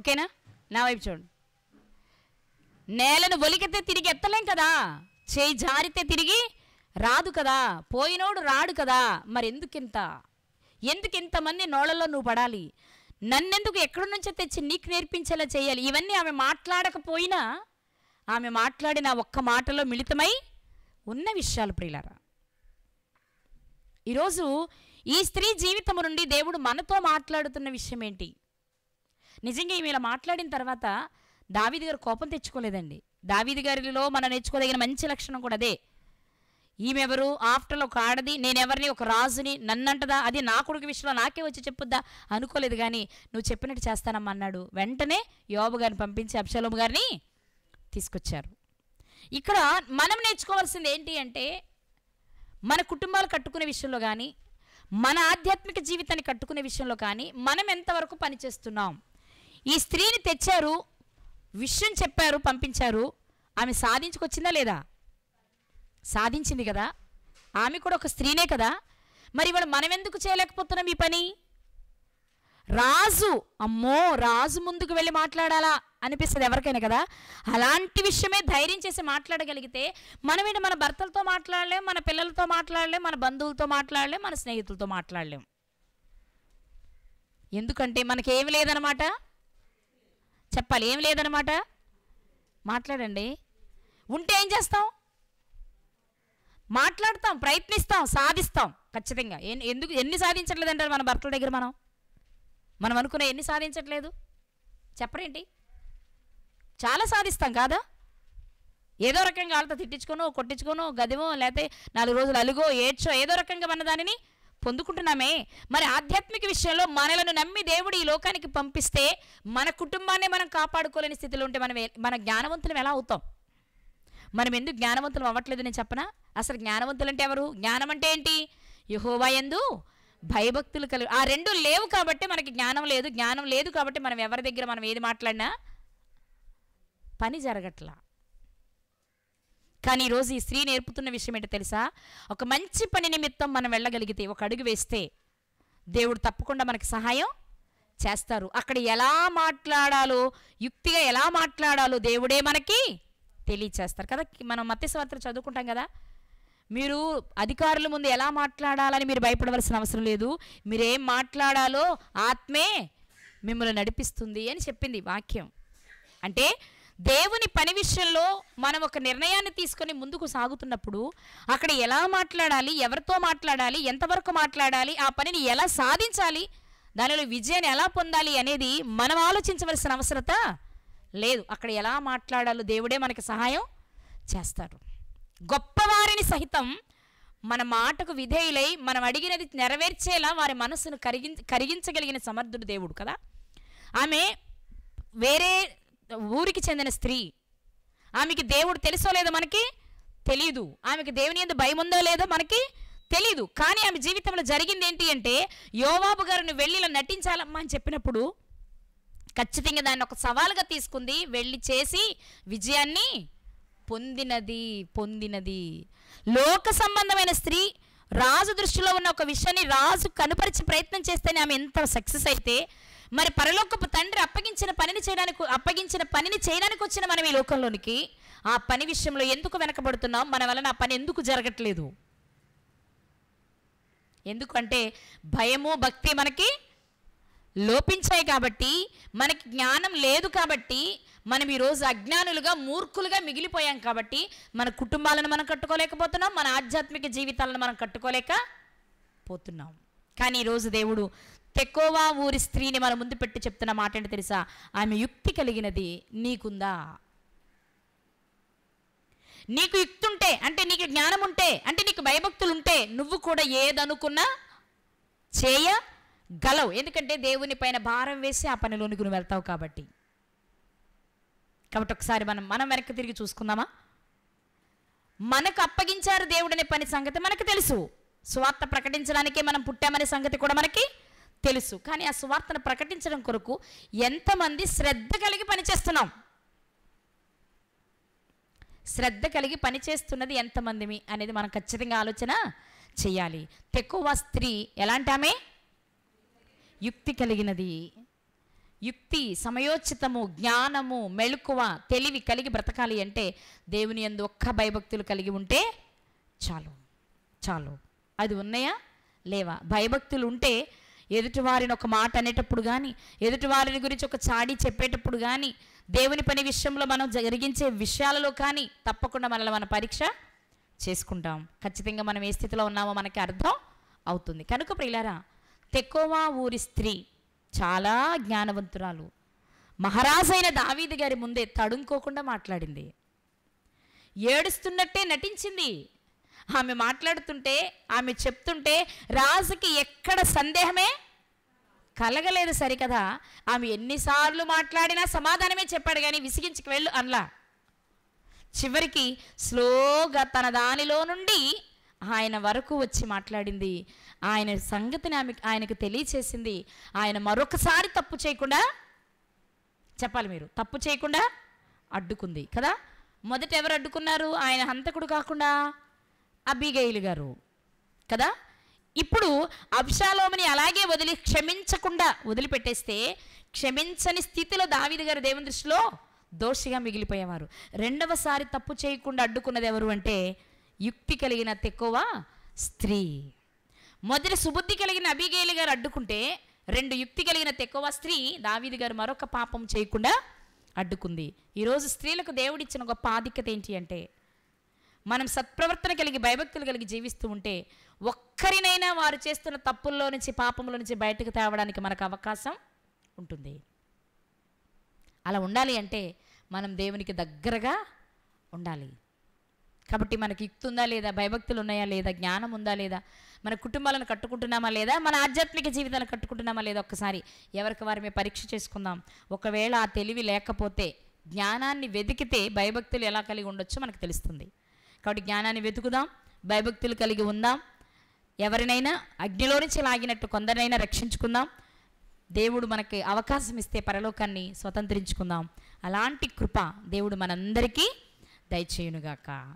ఓకేనా? నా వైపు చూడండి. నేలను ఒలికితే తిరిగి ఎత్తలేం కదా, చేయి జారితే తిరిగి రాదు కదా, పోయినోడు రాడు కదా. మరి ఎందుకు ఇంతమంది నోళ్ళలో నువ్వు పడాలి? నన్నెందుకు ఎక్కడి నుంచో తెచ్చి నీకు నేర్పించేలా చేయాలి? ఇవన్నీ ఆమె మాట్లాడకపోయినా ఆమె మాట్లాడిన ఒక్క మాటలో మిళితమై ఉన్న విషయాలు ప్రియులారా. ఈరోజు ఈ స్త్రీ జీవితం నుండి దేవుడు మనతో మాట్లాడుతున్న విషయం ఏంటి? నిజంగా ఈమె ఇలా మాట్లాడిన తర్వాత దావీదు గారు కోపం తెచ్చుకోలేదండి. దావీదు గారిలో మనం నేర్చుకోదగిన మంచి లక్షణం కూడా అదే. ఈమెవరు? ఆఫ్టర్లో ఒక ఆడది, నేనెవరిని? ఒక రాజుని, నన్నంటదా? అది నా కొడుకు విషయంలో నాకే వచ్చి చెప్పుద్దా అనుకోలేదు. కానీ నువ్వు చెప్పినట్టు చేస్తానమ్మా అన్నాడు. వెంటనే యోబు గారిని పంపించి అబ్షాలోము గారిని తీసుకొచ్చారు. ఇక్కడ మనం నేర్చుకోవాల్సింది ఏంటి అంటే, మన కుటుంబాలు కట్టుకునే విషయంలో కానీ, మన ఆధ్యాత్మిక జీవితాన్ని కట్టుకునే విషయంలో కానీ మనం ఎంతవరకు పనిచేస్తున్నాం? ఈ స్త్రీని తెచ్చారు, విషయం చెప్పారు, పంపించారు. ఆమె సాధించుకొచ్చిందా లేదా? సాధించింది కదా. ఆమె కూడా ఒక స్త్రీనే కదా. మరి ఇవాళ మనం ఎందుకు చేయలేకపోతున్నాం ఈ పని? రాజు, అమ్మో రాజు ముందుకు వెళ్ళి మాట్లాడాలా అనిపిస్తుంది ఎవరికైనా కదా. అలాంటి విషయమే ధైర్యం చేసి మాట్లాడగలిగితే మనమేంటి మన భర్తలతో మాట్లాడలేం, మన పిల్లలతో మాట్లాడలేం, మన బంధువులతో మాట్లాడలేం, మన స్నేహితులతో మాట్లాడలేం. ఎందుకంటే మనకేమి లేదనమాట. చెప్పాలి, ఏం లేదనమాట. మాట్లాడండి. ఉంటే ఏం చేస్తాం? మాట్లాడతాం, ప్రయత్నిస్తాం, సాధిస్తాం ఖచ్చితంగా. ఎన్ని సాధించట్లేదంటారు మన భర్తల దగ్గర? మనం అనుకునే ఎన్ని సాధించట్లేదు చెప్పరేంటి? చాలా సాధిస్తాం కాదా? ఏదో రకంగా వాళ్ళతో తిట్టించుకోను, కొట్టించుకోను, గదిమో లేకపోతే 4 రోజులు అలుగో ఏడ్చో ఏదో రకంగా మన దానిని పొందుకుంటున్నామే. మరి ఆధ్యాత్మిక విషయంలో మనలను నమ్మి దేవుడు ఈ లోకానికి పంపిస్తే మన కుటుంబాన్ని మనం కాపాడుకోలేని స్థితిలో ఉంటే మన జ్ఞానవంతులం ఎలా అవుతాం? మనం ఎందుకు జ్ఞానవంతులం అవ్వట్లేదు నేను చెప్పనా? అసలు జ్ఞానవంతులు అంటే ఎవరు? జ్ఞానం అంటే ఏంటి? యెహోవా యందు భయభక్తులు కలిగి. ఆ రెండు లేవు కాబట్టి మనకి జ్ఞానం లేదు. జ్ఞానం లేదు కాబట్టి మనం ఎవరి దగ్గర మనం ఏది మాట్లాడినా పని జరగట్లా. కానీ ఈరోజు ఈ స్త్రీ నేర్పుతున్న విషయం ఏంటో తెలుసా? ఒక మంచి పని నిమిత్తం మనం వెళ్ళగలిగితే, ఒక అడుగు వేస్తే దేవుడు తప్పకుండా మనకి సహాయం చేస్తారు. అక్కడ ఎలా మాట్లాడాలో, యుక్తిగా ఎలా మాట్లాడాలో దేవుడే మనకి తెలియచేస్తారు కదా. మనం మత్తయి సువార్త చదువుకుంటాం కదా. మీరు అధికారుల ముందు ఎలా మాట్లాడాలని మీరు భయపడవలసిన అవసరం లేదు, మీరేం మాట్లాడాలో ఆత్మే మిమ్మల్ని నడిపిస్తుంది అని చెప్పింది వాక్యం. అంటే దేవుని పని విషయంలో మనం ఒక నిర్ణయాన్ని తీసుకొని ముందుకు సాగుతున్నప్పుడు అక్కడ ఎలా మాట్లాడాలి, ఎవరితో మాట్లాడాలి, ఎంతవరకు మాట్లాడాలి, ఆ పనిని ఎలా సాధించాలి, దానిలో విజయాన్ని ఎలా పొందాలి అనేది మనం ఆలోచించవలసిన అవసరత లేదు. అక్కడ ఎలా మాట్లాడాలో దేవుడే మనకి సహాయం చేస్తారు. గొప్పవారిని సహితం మన మాటకు విధేయులై మనం అడిగినది నెరవేర్చేలా వారి మనసును కరిగించగలిగిన సమర్థుడు దేవుడు కదా. ఆమె వేరే ఊరికి చెందిన స్త్రీ. ఆమెకి దేవుడు తెలుసో లేదో మనకి తెలీదు. ఆమెకి దేవుని యందు భయం ఉందో లేదో మనకి తెలీదు. కానీ ఆమె జీవితంలో జరిగింది ఏంటి అంటే, యోవాబు గారిని వెళ్ళి ఇలా నటించాలమ్మా అని చెప్పినప్పుడు ఖచ్చితంగా దాన్ని ఒక సవాలుగా తీసుకుంది. వెళ్ళి చేసి విజయాన్ని పొందినది. లోక సంబంధమైన స్త్రీ రాజు దృష్టిలో ఉన్న ఒక విషయాన్ని రాజు కనుపరిచే ప్రయత్నం చేస్తేనే ఆమె ఎంత సక్సెస్ అయితే, మరి పరలోకపు తండ్రి అప్పగించిన పనిని చేయడానికి వచ్చిన మనం ఈ లోకంలోనికి ఆ పని విషయంలో ఎందుకు వెనకబడుతున్నాం? మన వలన ఆ పని ఎందుకు జరగట్లేదు? ఎందుకంటే భయము భక్తి మనకి లోపించాయి కాబట్టి, మనకి జ్ఞానం లేదు కాబట్టి, మనం ఈరోజు అజ్ఞానులుగా మూర్ఖులుగా మిగిలిపోయాం కాబట్టి మన కుటుంబాలను మనం కట్టుకోలేకపోతున్నాం, మన ఆధ్యాత్మిక జీవితాలను మనం కట్టుకోలేకపోతున్నాం. కానీ ఈరోజు దేవుడు తెకోవా ఊరి స్త్రీని మన ముందు పెట్టి చెప్తున్న మాట ఏంటి తెలుసా? ఆమె యుక్తి కలిగినది నీకుందా? నీకు యుక్తి ఉంటే, అంటే నీకు జ్ఞానం ఉంటే, అంటే నీకు భయభక్తులు ఉంటే నువ్వు కూడా ఏదనుకున్నా చేయగలవు. ఎందుకంటే దేవుని పైన భారం వేసి ఆ పనిలోనికి నువ్వు వెళ్తావు కాబట్టి. ఒకసారి మనం వెనక్కి తిరిగి చూసుకుందామా? మనకు అప్పగించారు దేవుడనే పని సంగతి మనకు తెలుసు. సువార్త ప్రకటించడానికే మనం పుట్టామనే సంగతి కూడా మనకి తెలుసు. కానీ ఆ సువార్తను ప్రకటించడం కొరకు ఎంతమంది శ్రద్ధ కలిగి పనిచేస్తున్నాం? శ్రద్ధ కలిగి పనిచేస్తున్నది ఎంతమందిమి అనేది మనం ఖచ్చితంగా ఆలోచన చేయాలి. తెకోవా స్త్రీ ఎలాంటి ఆమె? యుక్తి కలిగినది. యుక్తి, సమయోచితము, జ్ఞానము, మెళుకువ, తెలివి కలిగి బ్రతకాలి అంటే దేవుని యందు ఒక్క భయభక్తులు కలిగి ఉంటే చాలు. చాలు. అది ఉన్నాయా లేవా? భయభక్తులు ఉంటే ఎదుటివారిని ఒక మాట అనేటప్పుడు కానీ, ఎదుటివారిని గురించి ఒక చాడి చెప్పేటప్పుడు కానీ, దేవుని పని విషయంలో మనం జరిగించే విషయాలలో కానీ తప్పకుండా మనల్ని మన పరీక్ష చేసుకుంటాం. ఖచ్చితంగా మనం ఏ స్థితిలో ఉన్నామో మనకి అర్థం అవుతుంది. కనుక ప్రియులారా, తెకోవా ఊరి స్త్రీ చాలా జ్ఞానవంతురాలు. మహారాజైన దావీదు గారి ముందే తడుముకోకుండా మాట్లాడింది. ఏడుస్తున్నట్టే నటించింది. ఆమె మాట్లాడుతుంటే, ఆమె చెప్తుంటే రాజుకి ఎక్కడ సందేహమే కలగలేదు. సరికదా, ఆమె ఎన్నిసార్లు మాట్లాడినా సమాధానమే చెప్పాడు కానీ విసిగించుకు వెళ్ళు అనలా. చివరికి స్లోగా తన దానిలో నుండి ఆయన వరకు వచ్చి మాట్లాడింది. ఆయన సంగతిని ఆయనకు తెలియచేసింది. ఆయన మరొకసారి తప్పు చేయకుండా, చెప్పాలి మీరు, తప్పు చేయకుండా అడ్డుకుంది కదా. మొదట ఎవరు అడ్డుకున్నారు? ఆయన హంతకుడు కాకుండా అబీగయిలు గారు కదా. ఇప్పుడు అబ్షాలోముని అలాగే క్షమించకుండా వదిలిపెట్టేస్తే, క్షమించని స్థితిలో దావీదు గారు దేవుని దృష్టిలో దోషిగా మిగిలిపోయేవారు. రెండవసారి తప్పు చేయకుండా అడ్డుకున్నది ఎవరు అంటే యుక్తి కలిగిన తెకోవా స్త్రీ. మొదటి సుబుద్ధి కలిగిన అబీగయిలు గారు అడ్డుకుంటే, రెండు యుక్తి కలిగిన తెకోవా స్త్రీ దావీదు గారు మరొక పాపం చేయకుండా అడ్డుకుంది. ఈరోజు స్త్రీలకు దేవుడిచ్చిన గొప్ప ఆధిక్యత ఏంటి అంటే, మనం సత్ప్రవర్తన కలిగి భయభక్తులు కలిగి జీవిస్తూ ఉంటే ఒక్కరినైనా వారు చేస్తున్న తప్పుల్లో నుంచి, పాపంలో నుంచి బయటకు తేవడానికి మనకు అవకాశం ఉంటుంది. అలా ఉండాలి అంటే మనం దేవునికి దగ్గరగా ఉండాలి. కాబట్టి మనకి యుక్తి ఉందా లేదా, భయభక్తులు ఉన్నాయా లేదా, జ్ఞానం ఉందా లేదా, మన కుటుంబాలను కట్టుకుంటున్నామా లేదా, మన ఆధ్యాత్మిక జీవితాలను కట్టుకుంటున్నామా లేదా, ఒక్కసారి ఎవరికి వారి పరీక్ష చేసుకుందాం. ఒకవేళ ఆ తెలివి లేకపోతే, జ్ఞానాన్ని వెతికితే భయభక్తులు ఎలా కలిగి ఉండొచ్చో మనకు తెలుస్తుంది. కాబట్టి జ్ఞానాన్ని వెతుకుదాం, భయభక్తులు కలిగి ఉందాం. ఎవరినైనా అగ్నిలో నుంచి లాగినట్టు కొందరినైనా రక్షించుకుందాం. దేవుడు మనకి అవకాశం ఇస్తే పరలోకాన్ని స్వతంత్రించుకుందాం. అలాంటి కృప దేవుడు మనందరికీ దయచేయునుగాక.